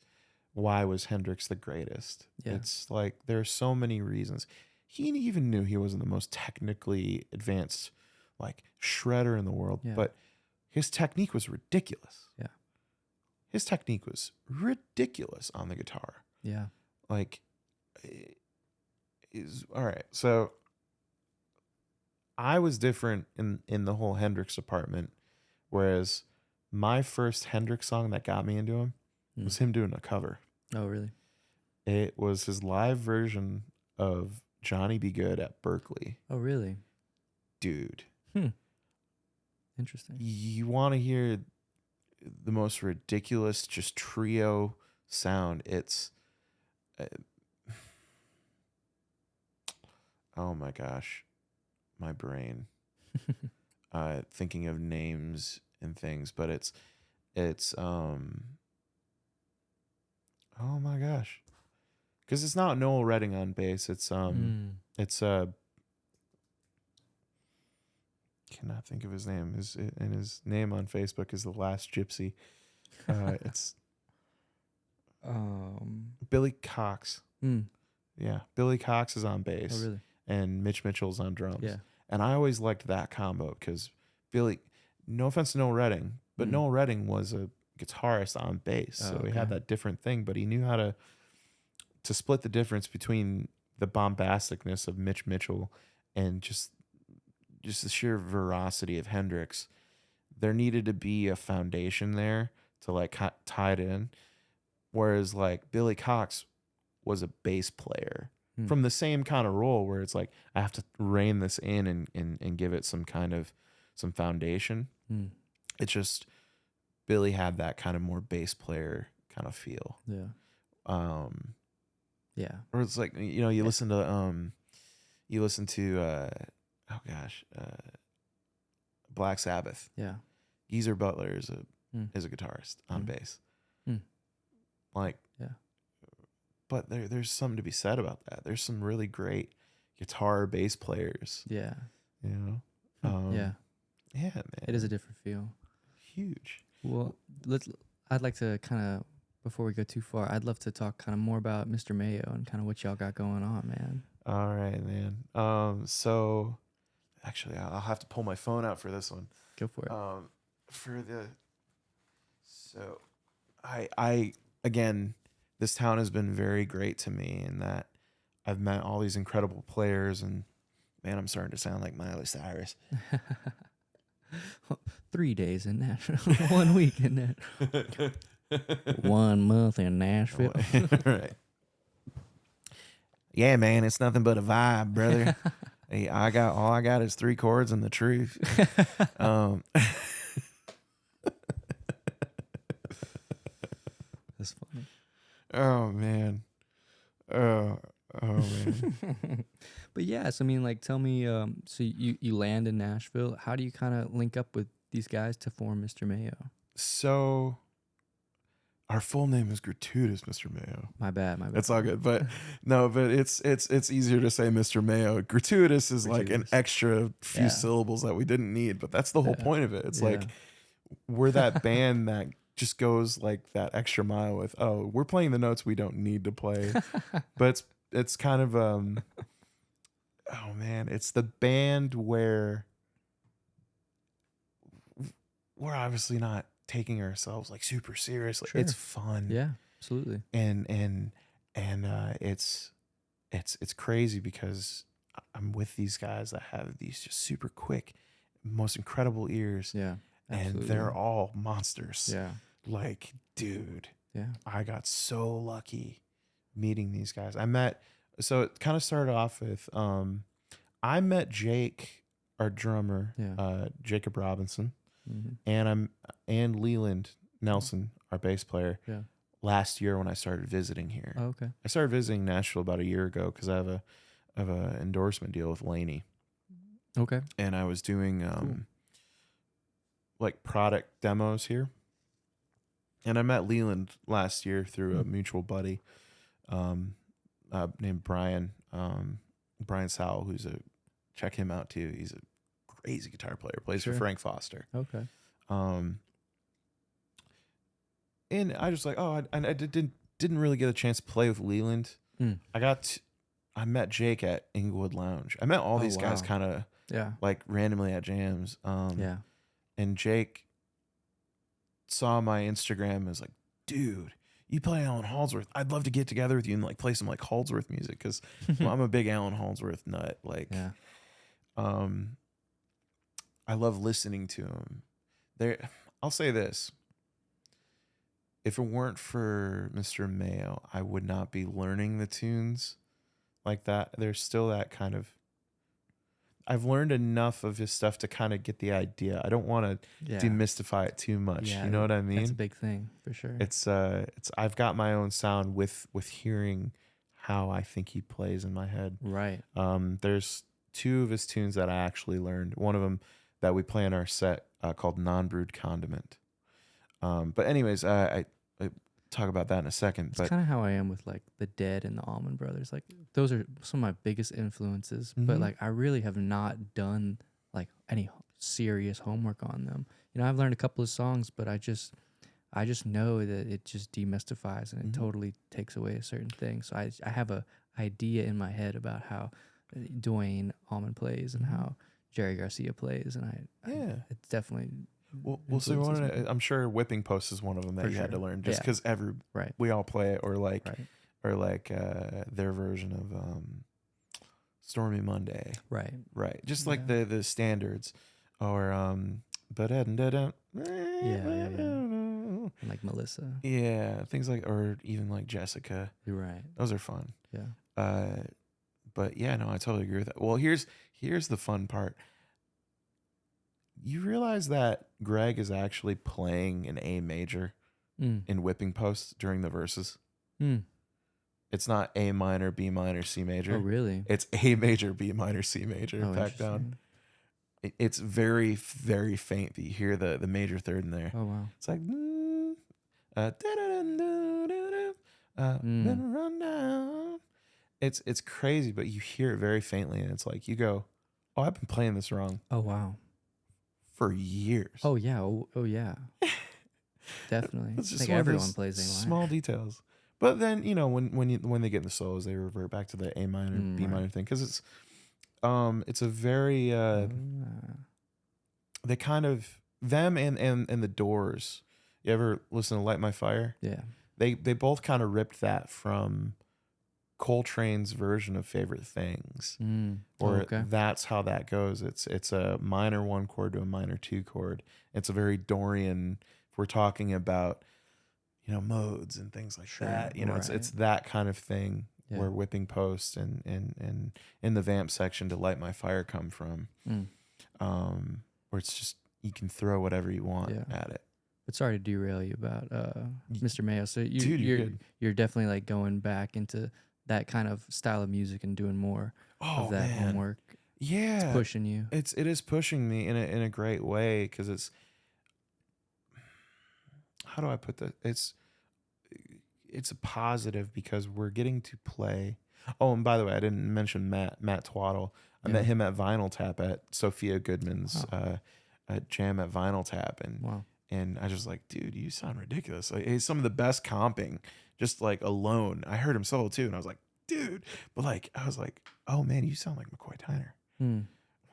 Why was Hendrix the greatest? Yeah. It's like, there's so many reasons. He even knew he wasn't the most technically advanced like shredder in the world, but his technique was ridiculous. Yeah. His technique was ridiculous on the guitar. Yeah. Like, all right. So I was different in the whole Hendrix department, whereas my first Hendrix song that got me into him was him doing a cover. Oh, really? It was his live version of Johnny Be Good at Berkeley. Oh, really? Dude. Interesting. You want to hear the most ridiculous just trio sound. It's oh my gosh, my brain. Thinking of names and things, but it's oh my gosh, because it's not Noel Redding on bass. It's cannot think of his name. His name on Facebook is The Last Gypsy. It's Billy Cox. Yeah, Billy Cox is on bass. Oh, really? And Mitch Mitchell's on drums. Yeah. And I always liked that combo because Billy, no offense to Noel Redding, but Noel Redding was a guitarist on bass. So he had that different thing, but he knew how to split the difference between the bombasticness of Mitch Mitchell and just the sheer veracity of Hendrix. There needed to be a foundation there to like tie it in. Whereas like Billy Cox was a bass player from the same kind of role where it's like, I have to rein this in and give it some foundation. It's just, Billy had that kind of more bass player kind of feel. Yeah. Yeah. Or it's like, you know, you listen to Black Sabbath. Yeah. Geezer Butler is a guitarist on bass. Like, yeah. But there's something to be said about that. There's some really great guitar bass players. Yeah. You know? Yeah. Yeah, man. It is a different feel. Huge. Well, I'd like to kind of, before we go too far, I'd love to talk kind of more about Mr. Mayo and kind of what y'all got going on, man. All right, man. So actually I'll have to pull my phone out for this one. Go for it. So I again, this town has been very great to me in that I've met all these incredible players, and man, I'm starting to sound like Miley Cyrus. 3 days in Nashville, 1 week in Nashville, 1 month in Nashville. Right. Yeah, man, it's nothing but a vibe, brother. Hey, all I got is 3 chords and the truth. That's funny. Oh man. Oh man. But yeah, so I mean, like, tell me, so you land in Nashville. How do you kind of link up with these guys to form Mr. Mayo? So our full name is Gratuitous Mr. Mayo. My bad. It's all good. But no, but it's easier to say Mr. Mayo. Gratuitous is like an extra few syllables that we didn't need, but that's the whole point of it. It's like we're that band that just goes like that extra mile with, oh, we're playing the notes we don't need to play. But it's kind of oh man, it's the band where we're obviously not taking ourselves like super seriously. Sure. It's fun. Yeah, absolutely. And it's crazy because I'm with these guys that have these just super quick, most incredible ears. Yeah. Absolutely. And they're all monsters. Yeah. Like, dude. Yeah. I got so lucky meeting these guys. So it kind of started off with I met Jake, our drummer, Jacob Robinson, and Leland Nelson, our bass player, last year when I started visiting here. Oh, okay. I started visiting Nashville about a year ago because I have a endorsement deal with Laney. Okay. And I was doing like product demos here. And I met Leland last year through a mutual buddy named Brian Sowell, check him out too. He's a crazy guitar player, plays for Frank Foster. Okay. And I just like, I didn't really get a chance to play with Leland. I met Jake at Inglewood Lounge. I met all these guys kind of like randomly at jams. And Jake saw my Instagram and was like, dude, you play Alan Halsworth. I'd love to get together with you and like play some like Halsworth music because I'm a big Alan Halsworth nut. Like, I love listening to him. I'll say this. If it weren't for Mr. Mayo, I would not be learning the tunes like that. There's still that kind of, I've learned enough of his stuff to kind of get the idea. I don't want to demystify it too much. You know what I mean? That's a big thing for sure. It's I've got my own sound with hearing how I think he plays in my head. Right. There's 2 of his tunes that I actually learned. One of them that we play in our set called Non-Brewed Condiment. But anyways, I talk about that in a second. It's But kind of how I am with like the Dead and the Allman Brothers. Like those are some of my biggest influences. But Mhm. like I really have not done like any serious homework on them. You know, I've learned a couple of songs, but I just know that it just demystifies and it Mhm. totally takes away a certain thing. So I have a idea in my head about how Dwayne Allman plays and Mhm. how Jerry Garcia plays, and Yeah. it's definitely Well, so influences me. I'm sure Whipping Post is one of them that For you had to sure. learn, just Yeah. because Right. we all play it, or like Right. their version of Stormy Monday, Right. right? Just like Yeah. the standards, or but Yeah. Like Melissa. yeah, things like, or even like Jessica. You're right. Those are fun. Yeah. But yeah, no, I totally agree with that. Well, here's the fun part. You realize that Greg is actually playing an A major Mm. in Whipping Post during the verses. Mm. It's not A minor, B minor, C major. Oh, really? It's A major, B minor, C major, Oh, back down. interesting. It's very, very faint, but you hear the major third in there. Oh, wow. It's like, Mm. been run down. It's crazy, but you hear it very faintly, and it's like, you go, oh, I've been playing this wrong Oh, wow. for years. Oh, yeah. Oh, yeah. Definitely. It's I just think one of everyone those plays A minor. small details. But then, you know, when they get in the solos, they revert back to the A minor, B minor Right. thing, because it's a very they kind of, them and the Doors. You ever listen to Light My Fire? Yeah. They both kind of ripped that from Coltrane's version of Favorite Things, or Okay. that's how that goes. It's a minor 1 chord to a minor 2 chord. It's a very Dorian. If we're talking about, you know, modes and things like Sure, that, you know, it's right. that kind of thing. Yeah. Where Whipping Post and in the vamp section to Light My Fire come from, where it's just, you can throw whatever you want Yeah. at it. But sorry to derail you about Mr. Mayo. So Dude, you're good. you're definitely like going back into that kind of style of music and doing more Oh of that man, homework. yeah, It's pushing you. it is pushing me in a great way, because it's, how do I put that? It's a positive, because we're getting to play. Oh, and by the way, I didn't mention Matt Twaddle. I met him at Vinyl Tap at Sophia Goodman's jam at Vinyl Tap, and Wow. and I just like, dude, you sound ridiculous. Like, he's some of the best comping, just like alone. I heard him solo too, and I was like, dude, but like, I was like, oh man, you sound like McCoy Tyner.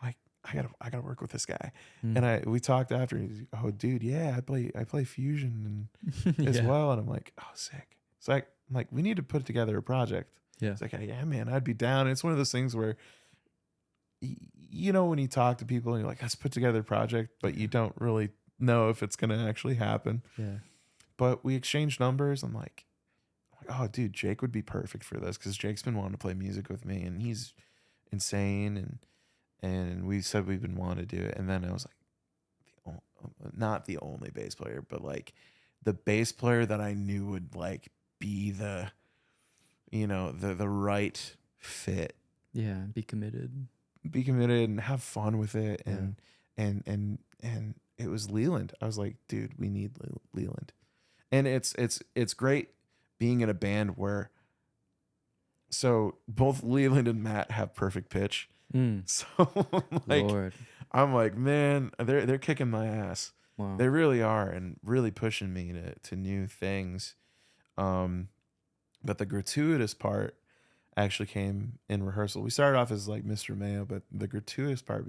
Like, I gotta work with this guy. And we talked after. He's like, oh dude, yeah, I play fusion and as Yeah. well. And I'm like, oh, sick. So I'm like, we need to put together a project. Yeah. It's like, yeah, man, I'd be down. And it's one of those things where, you know, when you talk to people and you're like, let's put together a project, but you don't really know if it's gonna actually happen. Yeah. But we exchanged numbers. I'm like, oh dude, Jake would be perfect for this, because Jake's been wanting to play music with me, and he's insane, and we said we've been wanting to do it. And then I was like, not the only bass player, but like the bass player that I knew would like be the, you know, the right fit. Yeah. Be committed. Be committed and have fun with it. And it was Leland. I was like, dude, we need Leland. And it's great being in a band where, so both Leland and Matt have perfect pitch. So like, Lord. I'm like, man, they're kicking my ass. Wow. They really are, and really pushing me to new things. But the gratuitous part actually came in rehearsal. We started off as like Mr. Mayo, but the gratuitous part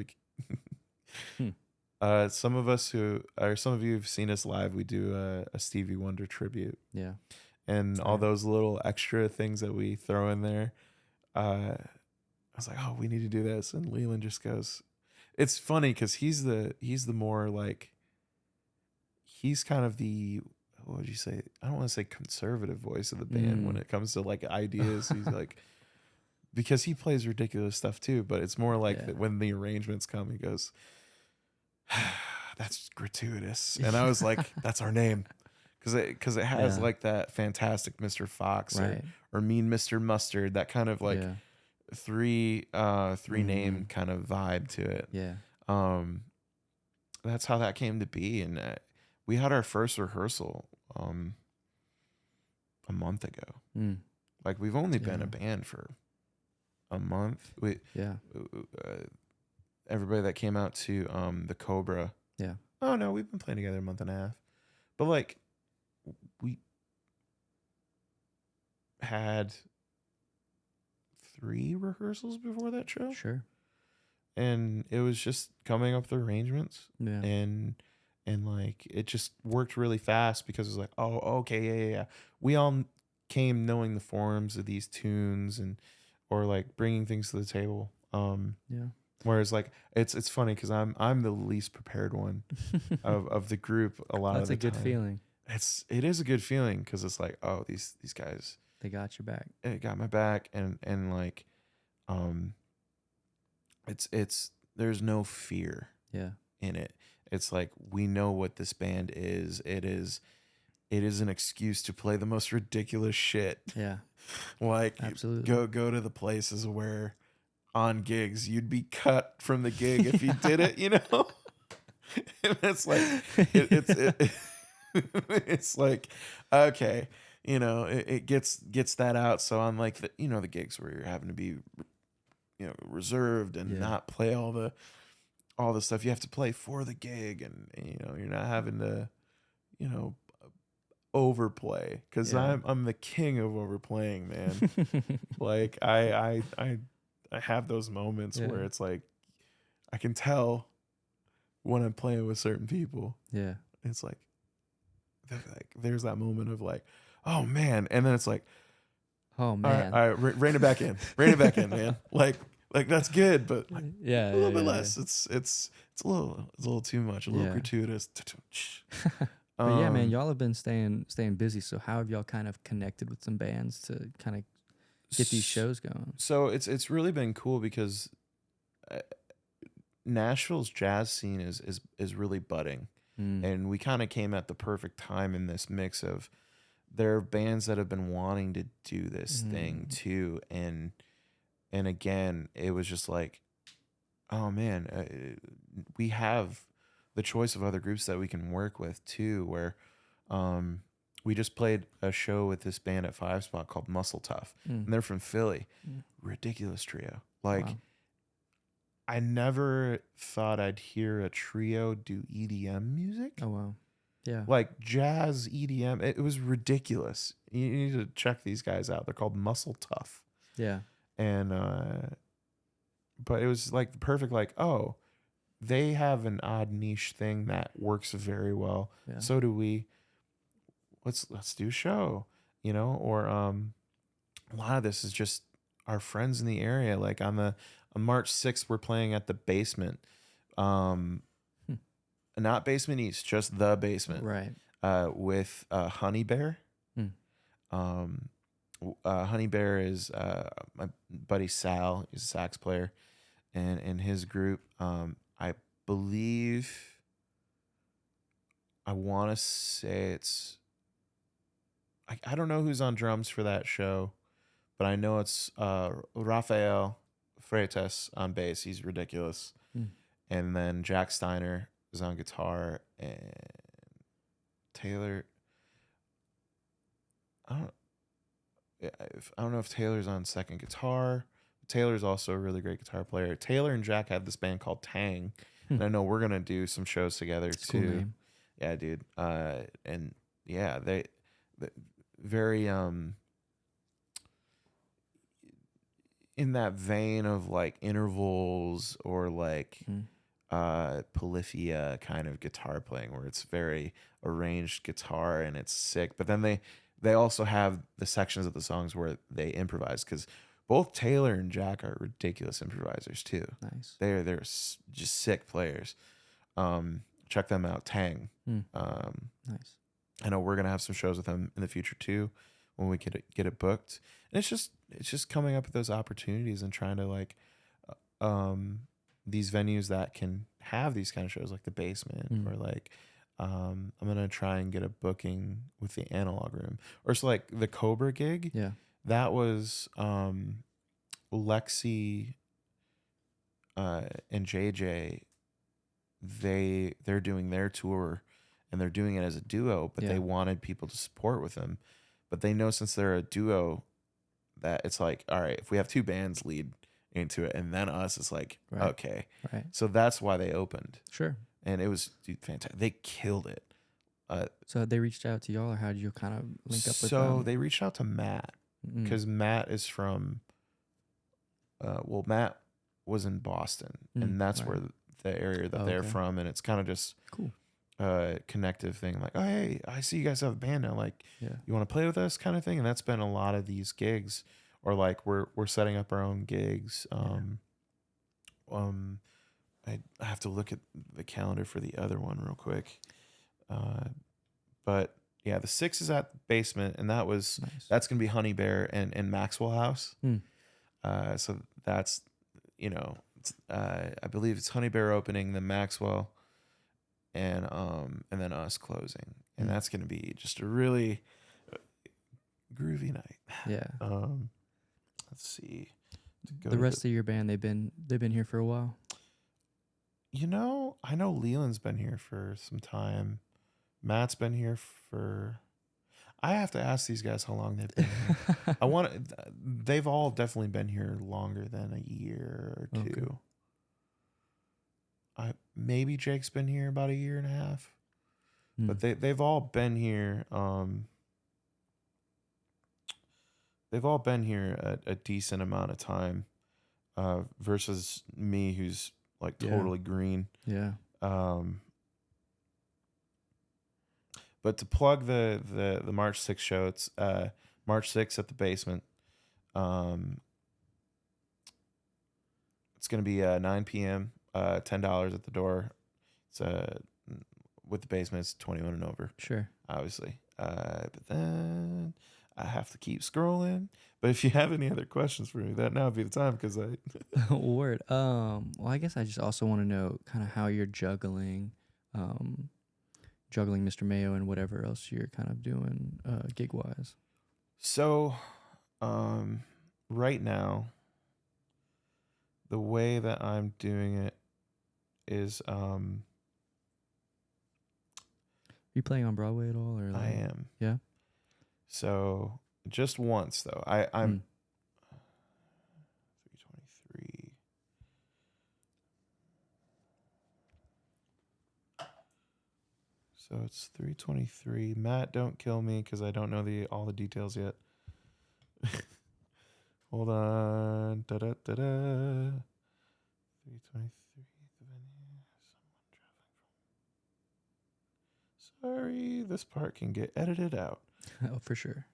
some of you have seen us live. We do a Stevie Wonder tribute. Yeah. And all those little extra things that we throw in there. I was like, oh, we need to do this. And Leland just goes, it's funny because he's the more like, he's kind of the, what would you say? I don't want to say conservative voice of the band when it comes to like ideas. He's like, because he plays ridiculous stuff too, but it's more like that when the arrangements come, he goes, that's gratuitous. And I was like, that's our name. because it has Yeah. like that fantastic Mr. Fox Right. or mean Mr. Mustard, that kind of like Yeah. three name Mhm. kind of vibe to it. Yeah. That's how that came to be. And we had our first rehearsal a month ago. Mm. Like, we've only been Yeah. a band for a month. Yeah. Everybody that came out to the Cobra. Yeah. Oh no, we've been playing together a month and a half. But like, we had 3 rehearsals before that show, Sure. and it was just coming up with arrangements, Yeah. and like it just worked really fast because it was like, oh, okay, yeah. We all came knowing the forms of these tunes and or like bringing things to the table. Yeah. Whereas like it's funny because I'm the least prepared one of the group a lot That's of the a good time. feeling. It is a good feeling because it's like, oh, these guys, They got your back. it got my back, and like it's there's no fear Yeah. in it. It's like, we know what this band is. It is an excuse to play the most ridiculous shit. Yeah. Like, Absolutely. go to the places where on gigs you'd be cut from the gig if you did it, you know. And it's like it's like, okay, you know, it gets that out. So on like the, you know, the gigs where you're having to be, you know, reserved and Yeah. not play all the stuff you have to play for the gig, and you know, you're not having to, you know, overplay, because Yeah. I'm the king of overplaying, man. Like I have those moments Yeah. where it's like I can tell when I'm playing with certain people. Yeah. It's like there's that moment of like, oh man, and then it's like, Oh all man. right, rein it back in, man. Like that's good, but like Yeah. a little yeah, bit yeah, less. It's a little too much, a little Yeah. gratuitous. But yeah, man, y'all have been staying busy. So how have y'all kind of connected with some bands to kind of get these shows going? So it's really been cool because Nashville's jazz scene is really budding, and we kind of came at the perfect time in this mix of, there are bands that have been wanting to do this thing too, and again, it was just like, oh man, we have the choice of other groups that we can work with too, where we just played a show with this band at 5 Spot called Muscle Tough, and they're from Philly. Ridiculous trio. Like, Wow. I never thought I'd hear a trio do EDM music. Oh wow. Yeah. Like jazz EDM. It was ridiculous. You need to check these guys out. They're called Muscle Tough. Yeah. And but it was like the perfect, like, oh, they have an odd niche thing that works very well. Yeah. So do we. Let's do a show, you know? Or a lot of this is just our friends in the area. Like on March 6th, we're playing at the Basement. Not Basement East, just the Basement. Right. With Honey Bear. Honey Bear is my buddy Sal. He's a sax player, and his group. I believe, I want to say it's. I don't know who's on drums for that show, but I know it's Rafael Freitas on bass. He's ridiculous, and then Jack Steiner is on guitar, and Taylor. I don't know if Taylor's on second guitar. Taylor's also a really great guitar player. Taylor and Jack had this band called Tang, and I know we're gonna do some shows together It's a too. cool name. Yeah, dude. And yeah, they very in that vein of like intervals or like polyphia kind of guitar playing, where it's very arranged guitar and it's sick. But then they also have the sections of the songs where they improvise, because both Taylor and Jack are ridiculous improvisers too. Nice. They're just sick players. Check them out, Tang. Nice. I know we're gonna have some shows with them in the future too, when we get it booked. And it's just coming up with those opportunities and trying to like these venues that can have these kind of shows, like the Basement or like I'm gonna try and get a booking with the Analog Room, or so like the Cobra gig. Yeah. That was Lexi and JJ. They're doing their tour, and they're doing it as a duo, but they wanted people to support with them. But they know since they're a duo that it's like, all right, if we have two bands lead into it and then us, it's like, okay. Right. So that's why they opened. Sure. And it was fantastic. They killed it. So they reached out to y'all, or how did you kind of link up with them? So they reached out to Matt, because Matt is from, Matt was in Boston, and that's where the area that they're from, and it's kind of just cool. Connective thing, like, oh, hey, I see you guys have a band now, like, Yeah. you want to play with us, kind of thing. And that's been a lot of these gigs, or like we're setting up our own gigs. I have to look at the calendar for the other one real quick, but yeah, the 6 is at the Basement, and that's gonna be Honey Bear and Maxwell House. So that's, I believe it's Honey Bear opening, then Maxwell, and then us closing, and that's gonna be just a really groovy night. Yeah. Let's see. The rest of your band, they've been here for a while. I know Leland's been here for some time. Matt's been here for. I have to ask these guys how long they've been here. They've all definitely been here longer than a year or two. Maybe Jake's been here about a year and a half, but they've all been here. They've all been here a decent amount of time, versus me, who's like totally green. Yeah. But to plug the March 6th show, it's March 6th at the Basement. It's going to be 9 p.m., $10 at the door. It's with the Basement, it's 21 and over. Sure. Obviously. But then I have to keep scrolling. But if you have any other questions for me, that now would be the time, because I Word. Well, I guess I just also want to know kind of how you're juggling Mr. Mayo and whatever else you're kind of doing gig wise. So, right now, the way that I'm doing it is, Are you playing on Broadway at all, or I am. Yeah. So just once though, I'm 323. So it's 323. Matt, don't kill me, because I don't know all the details yet. Hold on. 323. Sorry, this part can get edited out. Oh, for sure.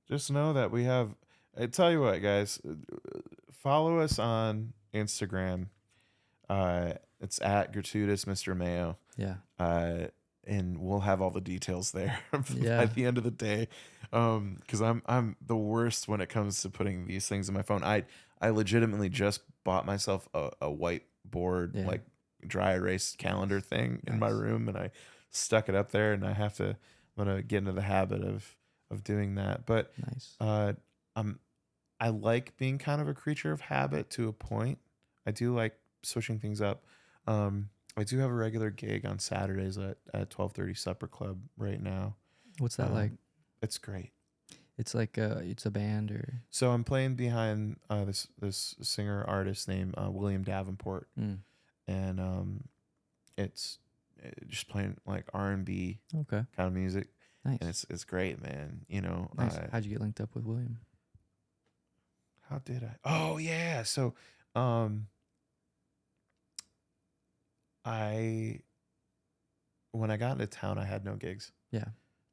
Just know that we have. I tell you what, guys, follow us on Instagram. It's at Gratuitous Mr. Mayo. Yeah. And we'll have all the details there Yeah. at the end of the day. Because I'm the worst when it comes to putting these things in my phone. I legitimately just bought myself a whiteboard, like dry erase calendar thing in my room, and I stuck it up there, and I'm gonna get into the habit of doing that. But nice. I like being kind of a creature of habit to a point. I do like switching things up. I do have a regular gig on Saturdays at 12:30 Supper Club right now. What's that like? It's great. It's like it's a band, or so I'm playing behind this singer artist named William Davenport, and it's just playing like R&B kind of music. Nice. And it's great, man. Nice. How'd you get linked up with William? How did I? Oh yeah. So when I got into town, I had no gigs. Yeah.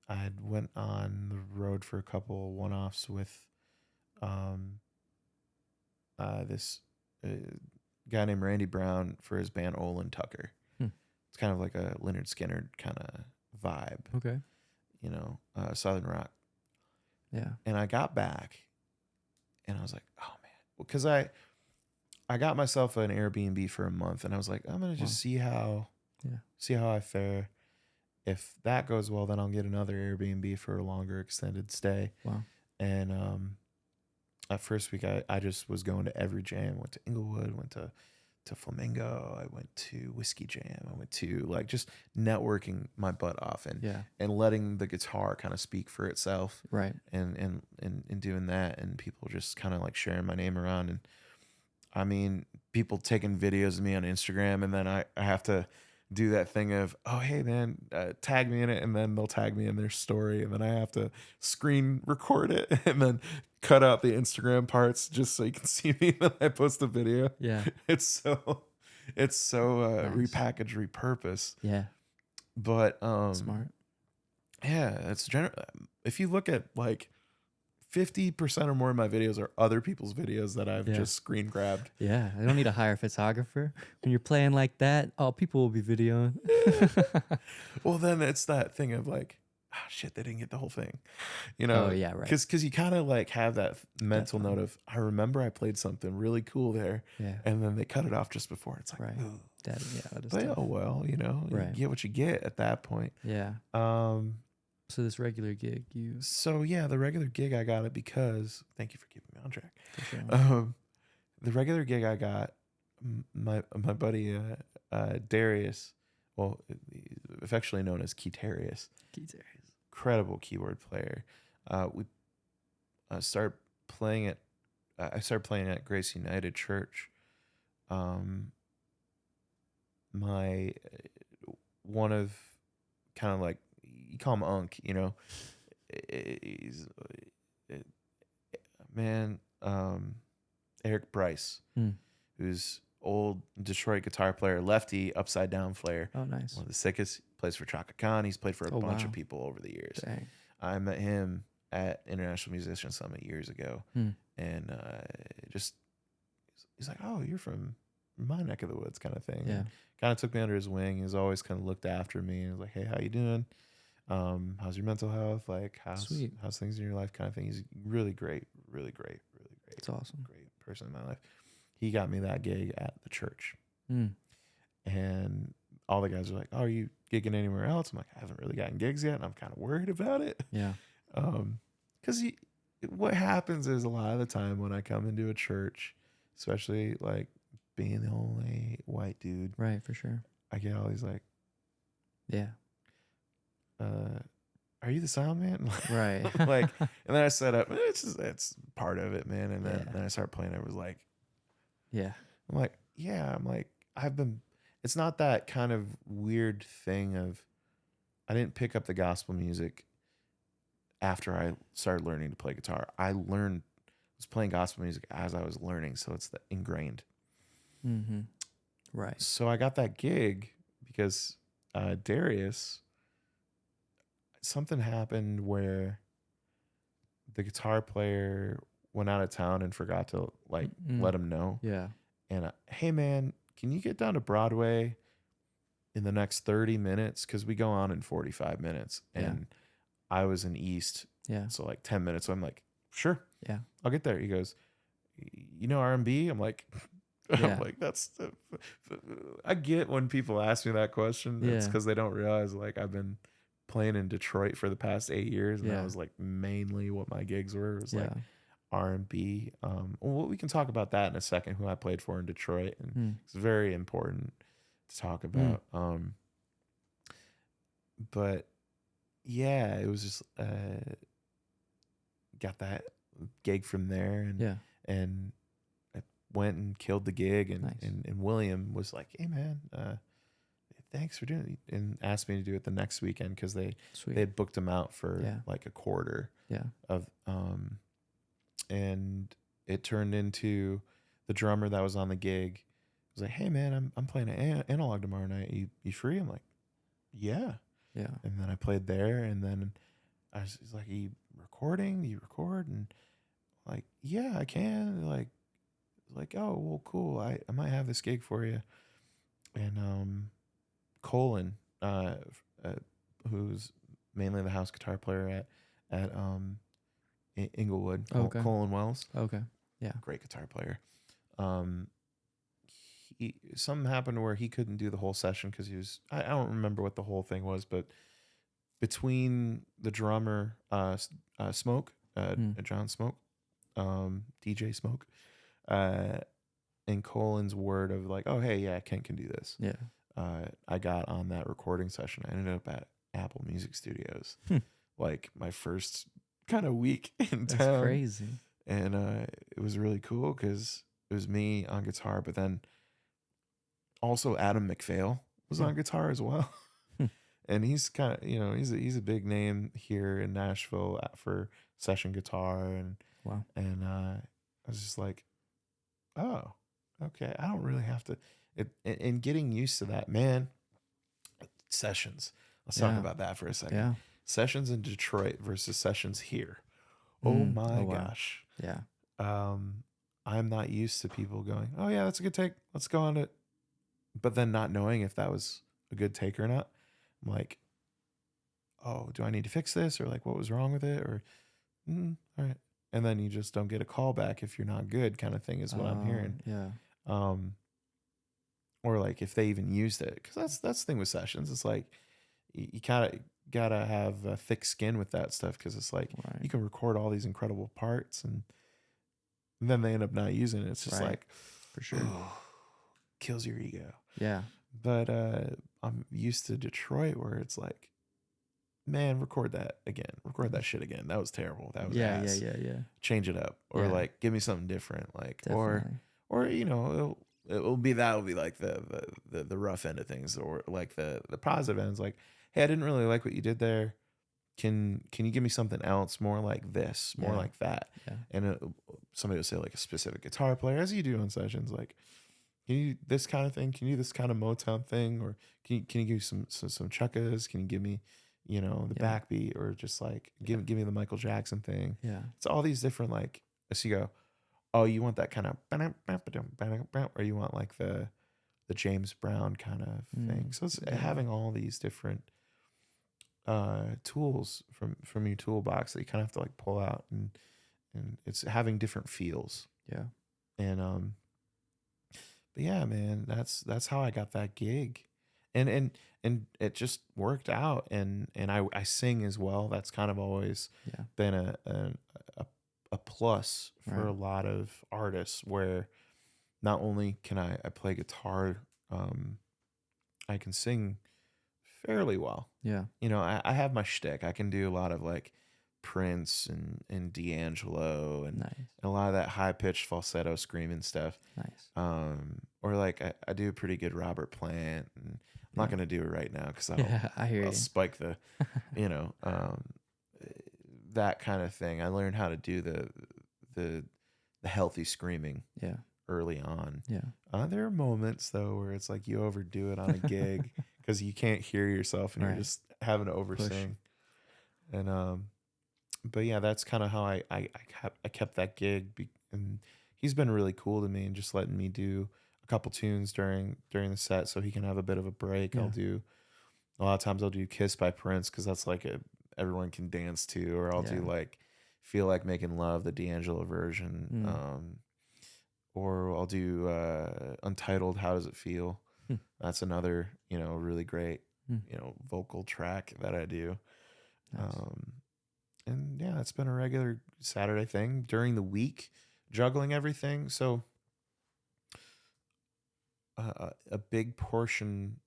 I had went on the road for a couple one-offs with this guy named Randy Brown for his band Olin Tucker. It's kind of like a Lynyrd Skynyrd kind of vibe. Okay. Southern rock. Yeah. And I got back, And I was like, oh man, because I got myself an Airbnb for a month, and I was like, I'm gonna just see how I fare. If that goes well, then I'll get another Airbnb for a longer extended stay. Wow. And that first week, I just was going to every jam. Went to Inglewood, went to Flamingo. I went to Whiskey Jam. I went to like just networking my butt off and letting the guitar kind of speak for itself. Right. And doing that, and people just kind of like sharing my name around. And I mean, people taking videos of me on Instagram, and then I have to do that thing of, oh, hey, man, tag me in it, and then they'll tag me in their story, and then I have to screen record it and then cut out the Instagram parts just so you can see me when I post a video. Yeah. It's so nice. Repackaged, repurposed. Yeah. But Smart. yeah, it's if you look at like 50% or more of my videos are other people's videos that I've just screen grabbed. Yeah, I don't need to hire a photographer. When you're playing like that, people will be videoing. Well, then it's that thing of like, shit, they didn't get the whole thing. You know? Oh, yeah, right. Because you kind of like have that mental note of, I remember I played something really cool there. Yeah. And then they cut it off just before. It's like, right. ooh. That is But tough. oh, well, you know, you get what you get at that point. Yeah. So this regular gig, So yeah, the regular gig I got it because, thank you for keeping me on track. For sure. The regular gig I got, my buddy Darius, well, affectionately known as Guitarist, incredible keyboard player. We started playing at I started playing at Grace United Church. My one of kind of like, you call him Unk, you know, he's man, Eric Bryce, who's old Detroit guitar player, lefty, upside down player. Oh, nice. One of the sickest. Plays for Chaka Khan. He's played for a bunch of people over the years. Dang. I met him at International Musician Summit years ago, and just he's like, "Oh, you're from my neck of the woods," kind of thing. Yeah. Kind of took me under his wing. He's always kind of looked after me. And was like, "Hey, how you doing? How's your mental health? Like, how's things in your life?" Kind of thing. He's really great. It's awesome. Great person in my life. He got me that gig at the church, and all the guys are like, "Oh, are you gigging anywhere else?" I'm like, "I haven't really gotten gigs yet, and I'm kind of worried about it." Yeah. Because what happens is a lot of the time when I come into a church, especially like being the only white dude, right, for sure, I get all these like, yeah, are you the sound man? Right. Like, and then I set up. It's part of it, man. And then I start playing. It was like, yeah. I'm like, yeah. I'm like, it's not that kind of weird thing of, I didn't pick up the gospel music after I started learning to play guitar. I was playing gospel music as I was learning, so it's ingrained. Mm-hmm. Right. So I got that gig because Darius, something happened where the guitar player went out of town and forgot to let him know. Yeah. And hey man, can you get down to Broadway in the next 30 minutes? Because we go on in 45 minutes. And I was in East. Yeah. So like 10 minutes. So I'm like, sure. Yeah. I'll get there. He goes, you know R&B? I'm like, Yeah. I'm like, I get when people ask me that question. It's because they don't realize like I've been playing in Detroit for the past 8 years. And that was like mainly what my gigs were. It was like R&B. Well, we can talk about that in a second, who I played for in Detroit. And it's very important to talk about. But yeah, it was just got that gig from there, and I went and killed the gig, and, nice. and William was like, "Hey man, thanks for doing it," and asked me to do it the next weekend because they had booked him out for like a quarter of and it turned into the drummer that was on the gig was like, "Hey man, I'm playing an analog tomorrow night. You free?" I'm like, "Yeah." Yeah. And then I played there, and then he's like, "Are you recording? Do you record?" And like, "Yeah, I can." Like, "Oh, well, cool. I might have this gig for you." And Colin, who's mainly the house guitar player at Inglewood, Okay. Colin Wells. Okay. Yeah. great guitar player. Something happened where he couldn't do the whole session because he was, I don't remember what the whole thing was, but between the drummer, Smoke, John Smoke, DJ Smoke, and Colin's word of like, oh, hey, yeah, Kent can do this. Yeah. I got on that recording session. I ended up at Apple Music Studios, like my first kind of week in That's town. crazy. And it was really cool because it was me on guitar, but then also Adam McPhail was on guitar as well. And he's kind of, he's a big name here in Nashville for session guitar. And Wow. and I was just like, oh, okay, I don't really have to. And getting used to that, man. Sessions. Let's talk about that for a second. Yeah. Sessions in Detroit versus sessions here. Oh my gosh. Yeah. I'm not used to people going, oh yeah, that's a good take. Let's go on it. But then not knowing if that was a good take or not. I'm like, oh, do I need to fix this? Or like, what was wrong with it? Or, all right. And then you just don't get a call back if you're not good, kind of thing is what I'm hearing. Yeah. Or like if they even used it. Because that's the thing with sessions. It's like, you kind of got to have a thick skin with that stuff. Because it's like, you can record all these incredible parts and then they end up not using it. It's just like, for sure, kills your ego. Yeah. But I'm used to Detroit where it's like, man, record that again. Record that shit again. That was terrible. That was ass. Yeah. Change it up. Or like give me something different. Like Definitely. or it'll be like the rough end of things, or like the positive ends, like, hey, I didn't really like what you did there. Can you give me something else more like this, more like that? Yeah. And somebody will say like a specific guitar player, as you do on sessions, like, can you do this kind of thing? Can you do this kind of Motown thing? Or can you give me some chuckas? Can you give me, the backbeat? Or just like give me the Michael Jackson thing? Yeah. It's all these different, like, so you go, oh, you want that kind of, or you want like the James Brown kind of thing. So it's having all these different tools from your toolbox that you kind of have to like pull out, and it's having different feels. Yeah. And but yeah, man, that's how I got that gig, and it just worked out, and I sing as well. That's kind of always been a plus for a lot of artists, where not only can I play guitar, I can sing fairly well. Yeah. I have my shtick. I can do a lot of like Prince and D'Angelo and a lot of that high pitched falsetto screaming stuff. Nice. Or like I do a pretty good Robert Plant, and I'm not gonna do it right now because I'll spike the, that kind of thing. I learned how to do the healthy screaming. Yeah. Early on. Yeah. There are moments though where it's like you overdo it on a gig because you can't hear yourself and you're just having to oversing. And but yeah, that's kind of how I kept that gig, and he's been really cool to me and just letting me do a couple tunes during the set so he can have a bit of a break. Yeah. A lot of times I'll do Kiss by Prince because that's like everyone can dance to, or I'll do like Feel Like Making Love, the D'Angelo version. Or I'll do Untitled, How Does It Feel? That's another, really great, vocal track that I do. Nice. And yeah, it's been a regular Saturday thing during the week, juggling everything. So a big portion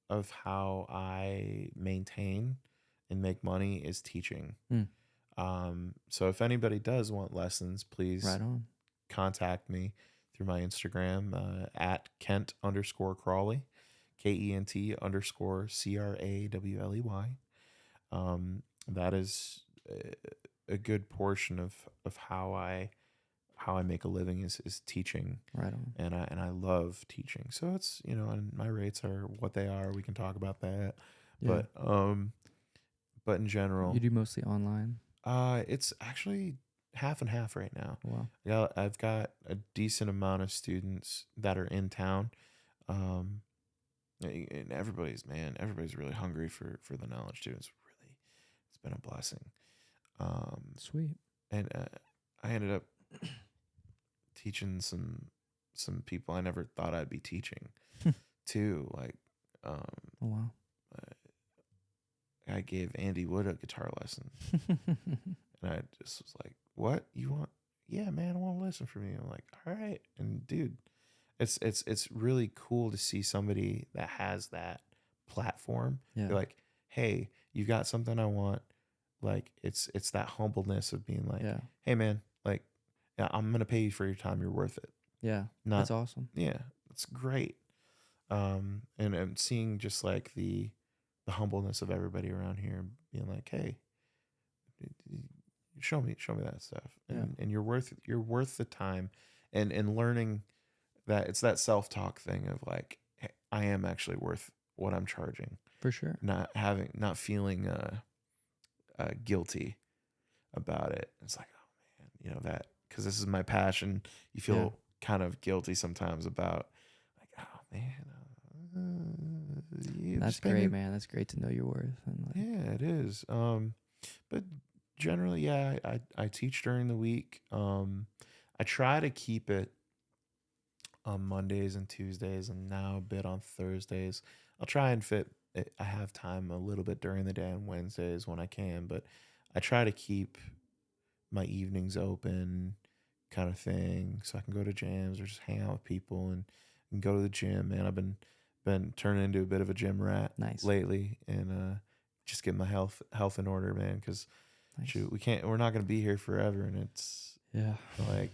of how I maintain and make money is teaching. So if anybody does want lessons, please contact me through my Instagram at Kent_Crawley, KENT_CRAWLEY. That is a good portion of how I make a living is teaching. Right on. And I love teaching. So it's, and my rates are what they are. We can talk about that. Yeah. But in general, You do mostly online? It's actually half and half right now. Wow. Yeah, I've got a decent amount of students that are in town. And everybody's really hungry for the knowledge too. It's been a blessing. Sweet. And I ended up teaching some people I never thought I'd be teaching too. Like, Oh wow. I gave Andy Wood a guitar lesson, and I just was like, "What you want? Yeah, man, I want to listen from you." I'm like, "All right," and dude, it's really cool to see somebody that has that platform. Yeah. They're like, "Hey, you got something I want." Like, it's that humbleness of being like, Yeah. "Hey, man, like, yeah, I'm gonna pay you for your time. You're worth it." Yeah. Not, That's awesome. yeah, it's great. And seeing just like the humbleness of everybody around here, and being like, "Hey, show me that stuff," and you're worth the time, and learning that it's that self-talk thing of like, hey, I am actually worth what I'm charging, For sure. not feeling guilty about it. It's like, oh man, that, because this is my passion. You feel kind of guilty sometimes about like, oh man, That's great, man. That's great to know your worth. And like, yeah, it is. But generally, yeah, I teach during the week. I try to keep it on Mondays and Tuesdays, and now a bit on Thursdays. I'll try and fit it. I have time a little bit during the day on Wednesdays when I can, but I try to keep my evenings open, kind of thing, so I can go to jams or just hang out with people and go to the gym. Man, I've been turning into a bit of a gym rat Nice. lately, and just get my health in order, man. Because nice. shoot, we're not gonna be here forever, and it's Yeah. like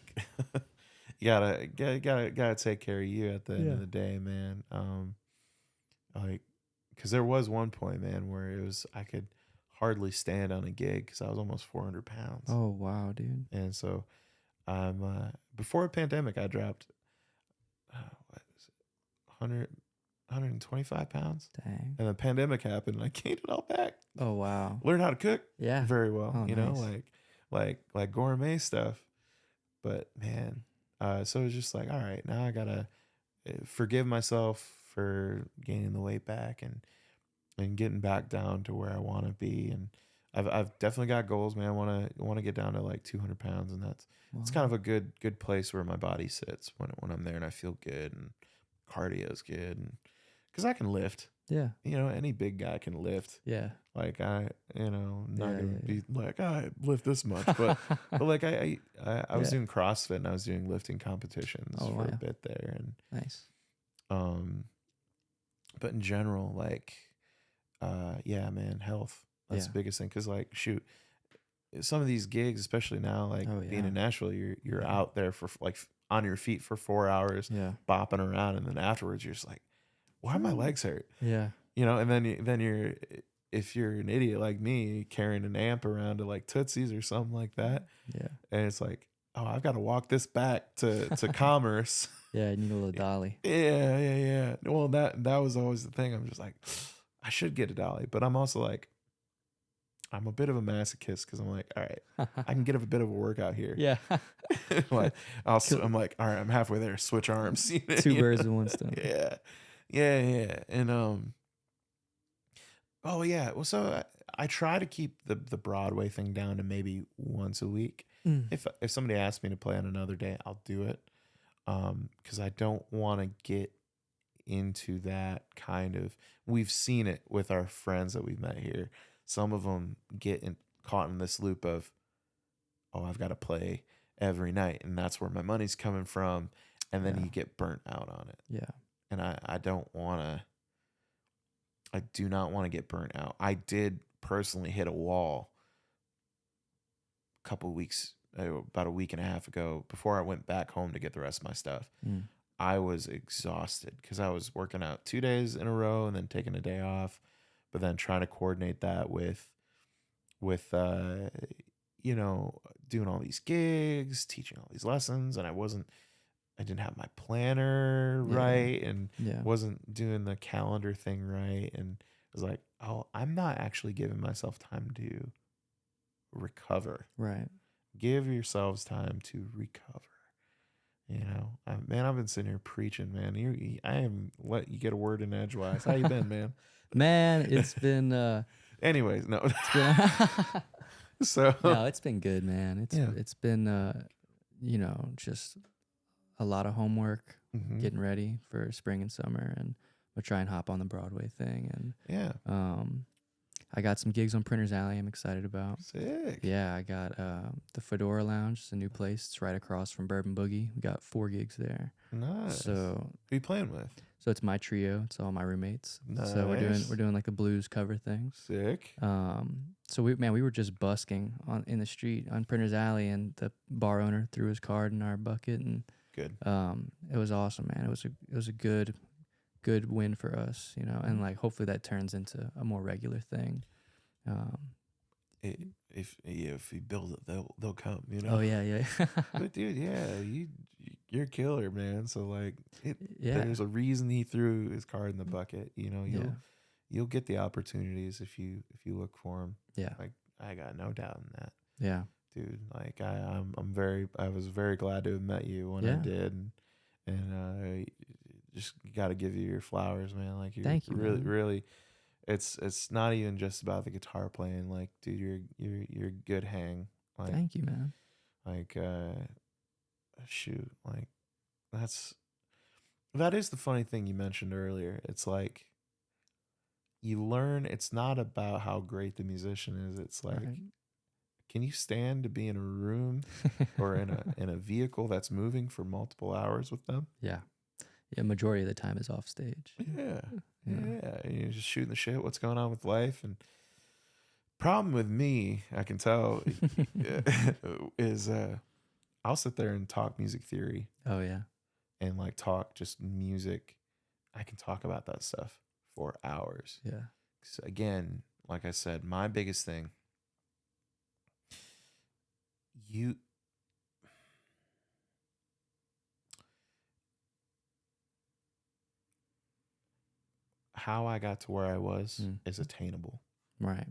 you gotta take care of you at the end of the day, man. Like, because there was one point, man, where it was I could hardly stand on a gig because I was almost 400 pounds. Oh wow, dude. And so before a pandemic, I dropped what is it, 125 pounds. Dang. And the pandemic happened, and I gained it all back. Oh wow. Learned how to cook Yeah. very well. Oh, You know, nice. like gourmet stuff. But man, so it was just like, all right, now I gotta forgive myself for gaining the weight back and getting back down to where I want to be. And I've definitely got goals, man. I want to get down to like 200 pounds, and it's kind of a good place where my body sits when I'm there, and I feel good, and cardio is good, and because I can lift. Yeah. Any big guy can lift. Yeah. Like I'm not Yeah, gonna yeah, be like, I lift this much, but like I was doing CrossFit, and I was doing lifting competitions for a bit there, and nice. but in general, like, yeah, man, health. That's the biggest thing. Cause like, shoot, some of these gigs, especially now, like being in Nashville, you're out there for like on your feet for 4 hours, bopping around, and then afterwards you're just like, why my legs hurt? Yeah. And then you're, if you're an idiot like me, carrying an amp around to like Tootsie's or something like that. Yeah. And it's like, oh, I've got to walk this back to Commerce. Yeah, you need a little dolly. Yeah. Well, that was always the thing. I'm just like, I should get a dolly, but I'm also like, I'm a bit of a masochist because I'm like, all right, I can get a bit of a workout here. Yeah. Like, I'm like, all right, I'm halfway there. Switch arms. Two birds with one stone. Yeah. And oh yeah. Well, so I try to keep the Broadway thing down to maybe once a week. If somebody asks me to play on another day, I'll do it. Because I don't want to get into that kind of. We've seen it with our friends that we've met here. Some of them get caught in this loop of, oh, I've got to play every night, and that's where my money's coming from, and then you get burnt out on it. Yeah. And I don't want to. I do not want to get burnt out. I did personally hit a wall a couple of weeks, about a week and a half ago, before I went back home to get the rest of my stuff. I was exhausted because I was working out 2 days in a row and then taking a day off, but then trying to coordinate that with doing all these gigs, teaching all these lessons, and I didn't have my planner right, and wasn't doing the calendar thing right, and I was like, oh, I'm not actually giving myself time to recover. Right. Give yourselves time to recover. I've been sitting here preaching, man. I am let you get a word in edgewise. How you been, man? Man, it's been. Anyways, no. It's been So no, it's been good, man. It's been just a lot of homework, Mhm. getting ready for spring and summer, and we'll try and hop on the Broadway thing. And Yeah. I got some gigs on Printer's Alley I'm excited about. Sick. Yeah, I got the Fedora Lounge. It's a new place. It's right across from Bourbon Boogie. We got 4 gigs there. Nice. So who you playing with? it's my trio. It's all my roommates. So Nice. we're doing like a blues cover thing. Sick. So we were just busking in the street on Printer's Alley, and the bar owner threw his card in our bucket, and Good. it was awesome, man. It was a good win for us, you know, and like hopefully that turns into a more regular thing. If you build it, they'll come. You know. Oh yeah. But dude, yeah, you're a killer, man. So like, Yeah. there's a reason he threw his card in the bucket. You know, Yeah. you'll get the opportunities if you look for them. Yeah. Like, I got no doubt in that, Yeah. dude. Like, I was very glad to have met you when I Yeah. did, and just got to give you your flowers, man. Like, you're Thank you, really, man. really. It's not even just about the guitar playing. Like, dude, you're a good hang. Like, Thank you, man. like, shoot, like, that is the funny thing you mentioned earlier. It's like, you learn it's not about how great the musician is. It's like, Right. can you stand to be in a room or in a vehicle that's moving for multiple hours with them? Yeah. Yeah. Majority of the time is off stage. Yeah. Yeah. Yeah. And you're just shooting the shit. What's going on with life? And problem with me, I can tell, is I'll sit there and talk music theory Oh yeah. and like talk just music. I can talk about that stuff for hours. Yeah. So again, like I said, my biggest thing, how I got to where I was is attainable. Right.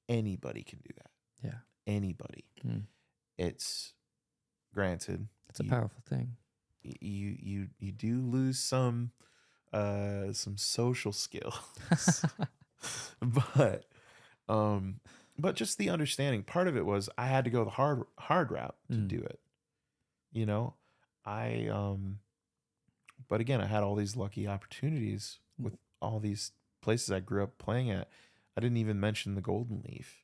Anybody can do that. Yeah. Anybody. It's granted. It's a powerful thing. You do lose some social skills, but just the understanding. Part of it was I had to go the hard route to do it. You know, but again, I had all these lucky opportunities with all these places I grew up playing at. I didn't even mention the Golden Leaf.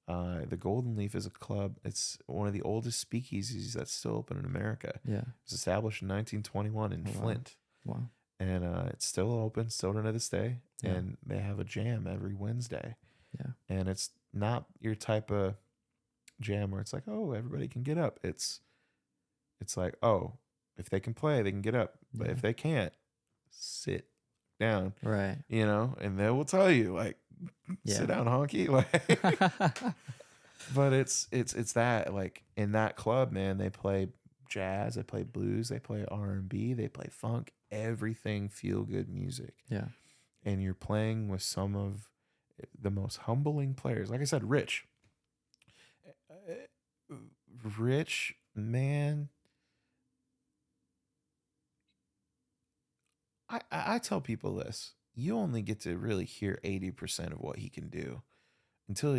The Golden Leaf is a club. It's one of the oldest speakeasies that's still open in America. Yeah. It was established in 1921 in Flint. Wow. And it's still open, still to this day. Yeah. And they have a jam every Wednesday. Yeah. And it's not your type of jam where it's like, oh, everybody can get up. It's like, oh, if they can play, they can get up. But if they can't, sit down. Right. You know, and they will tell you, like, sit down, honky. Like, but it's that, like, in that club, man, they play jazz, they play blues, they play R&B, they play funk, everything feel good music. Yeah. And you're playing with some of the most humbling players. Like I said, Rich, man. I tell people this: you only get to really hear 80% of what he can do until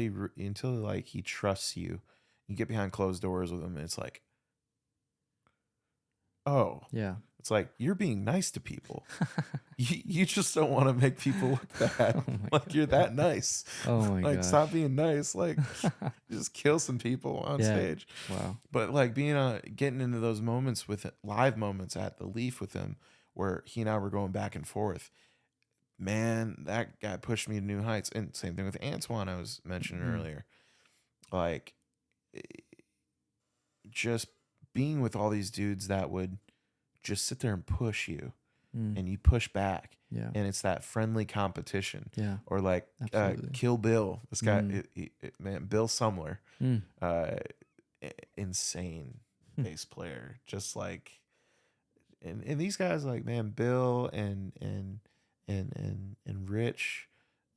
like he trusts you. You get behind closed doors with him, and it's like, oh, Yeah. it's like you're being nice to people. you just don't want to make people look bad. Like you're that nice. Oh my god. Like stop being nice. Like just kill some people on stage. Wow. But like getting into those moments with live moments at the Leaf with him, where he and I were going back and forth. Man, that guy pushed me to new heights. And same thing with Antoine, I was mentioning earlier. Like, just being with all these dudes that would just sit there and push you, and you push back. Yeah. And it's that friendly competition. Yeah. Or like Kill Bill. This guy, man, Bill Sumler, insane bass player. Just like, and these guys, like, man, Bill and Rich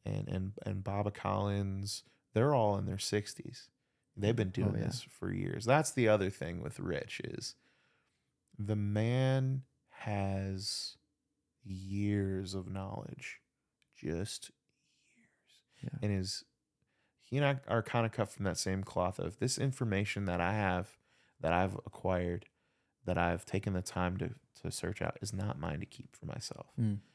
and Baba Collins, they're all in their 60s. They've been doing this for years. That's the other thing with Rich is the man has years of knowledge, just years. Yeah. And he and I are kind of cut from that same cloth of this information that I have, that I've acquired, that I've taken the time to search out is not mine to keep for myself.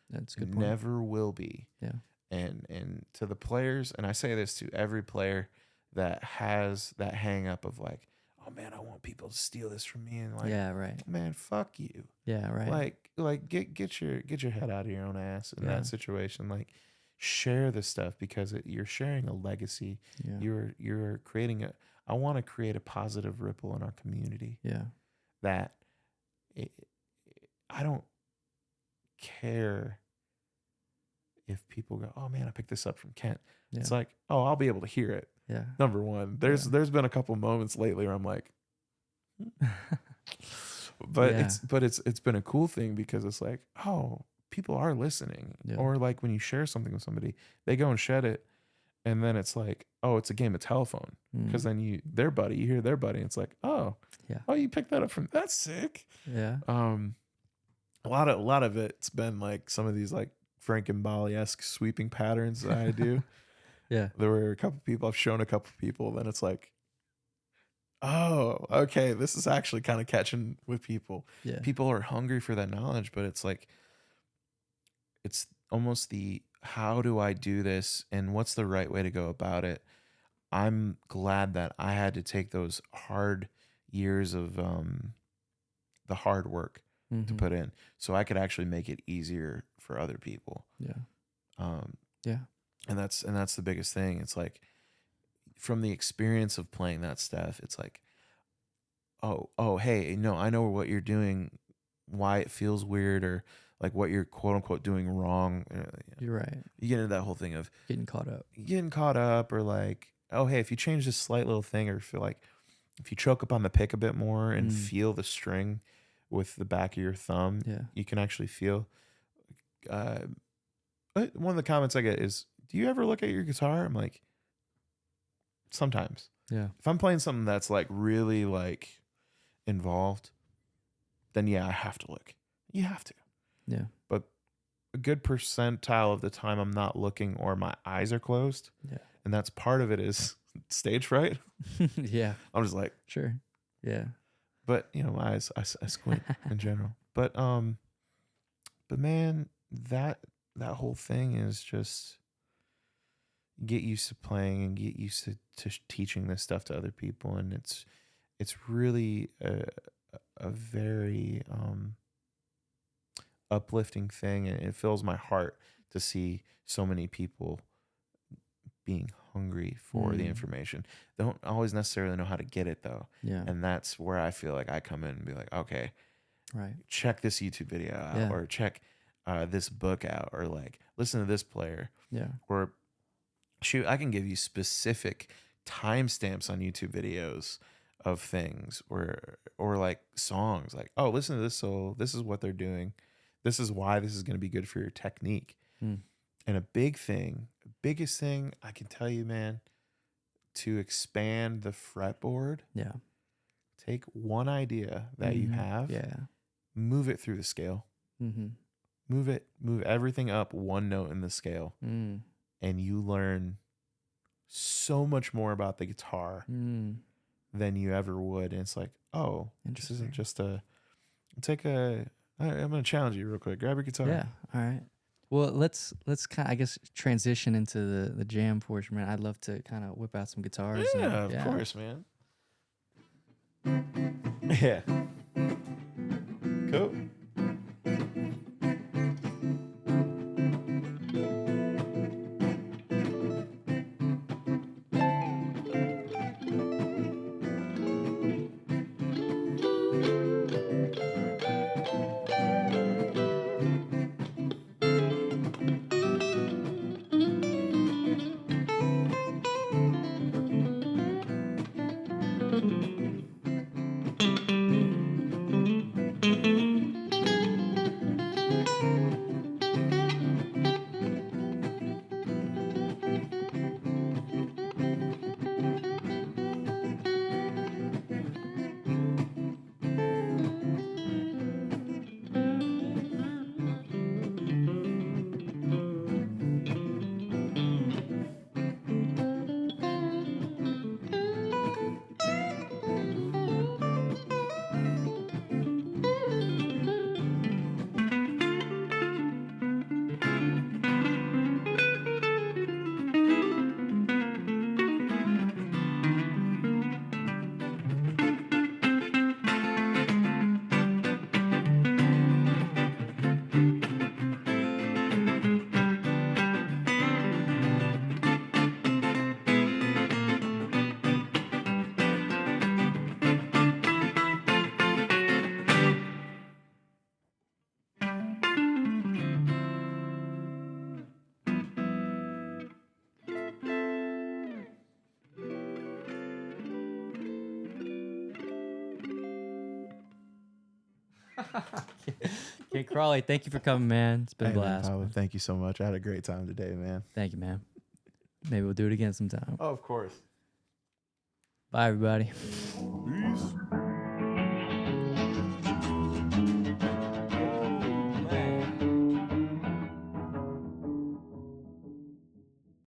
That's a good point. Never will be. Yeah. And to the players, and I say this to every player that has that hang up of like, oh man, I want people to steal this from me, and like, Yeah, right. man, fuck you. Yeah, right. Like get your head out of your own ass in Yeah. that situation. Like, share this stuff because you're sharing a legacy. Yeah. You're creating I want to create a positive ripple in our community Yeah. that I don't care if people go, oh man, I picked this up from Kent. Yeah. It's like, oh, I'll be able to hear it. Yeah. Number one, there's been a couple moments lately where I'm like, but Yeah. it's been a cool thing because it's like, oh, people are listening. Yeah. Or like when you share something with somebody, they go and shed it, and then it's like, oh, it's a game of telephone, because then you hear their buddy, and it's like, oh, Yeah. oh, you picked that up from, that's sick. Yeah. A lot of it's been like some of these like Frankenbali-esque sweeping patterns that I do. Yeah. There were a couple people, I've shown a couple people, then it's like, oh, okay, this is actually kind of catching with people. Yeah. People are hungry for that knowledge, but it's like, it's almost the, how do I do this and what's the right way to go about it? I'm glad that I had to take those hard years of the hard work to put in so I could actually make it easier for other people. Yeah. Yeah. And that's the biggest thing. It's like, from the experience of playing that stuff, it's like, oh, hey, no, I know what you're doing, why it feels weird, or like what you're quote unquote doing wrong. You're right. You get into that whole thing of Getting caught up, or like, oh, hey, if you change this slight little thing, or feel like if you choke up on the pick a bit more and feel the string with the back of your thumb, you can actually feel. One of the comments I get is, do you ever look at your guitar? I'm like, sometimes. Yeah. If I'm playing something that's like really like involved, then yeah, I have to look. You have to. Yeah. But a good percentile of the time I'm not looking, or my eyes are closed. Yeah. And that's part of it is stage fright. Yeah. I'm just like, Sure. Yeah. but you know, my eyes, I squint in general. But man, that whole thing is just, get used to playing and get used to teaching this stuff to other people. And it's really a very uplifting thing. And it fills my heart to see so many people being hungry for the information. They don't always necessarily know how to get it though. Yeah. And that's where I feel like I come in and be like, okay, Right. check this YouTube video out, or check this book out, or like listen to this player. Yeah. Or shoot, I can give you specific timestamps on YouTube videos of things, or like songs, like, oh, listen to this solo, this is what they're doing, this is why this is going to be good for your technique. And biggest thing I can tell you, man, to expand the fretboard, take one idea that you have, move it through the scale, move everything up one note in the scale, and you learn so much more about the guitar than you ever would. And it's like, oh, this isn't just I'm going to challenge you real quick. Grab your guitar. Yeah. All right. Well, let's kind of, I guess, transition into the jam portion, man. I'd love to kind of whip out some guitars. Yeah, of course, man. Yeah. Cool. Okay, Crawley, thank you for coming, man. It's been a Hey, man, blast. Tyler, thank you so much. I had a great time today, man. Thank you, man. Maybe we'll do it again sometime. Oh, of course. Bye, everybody. Peace.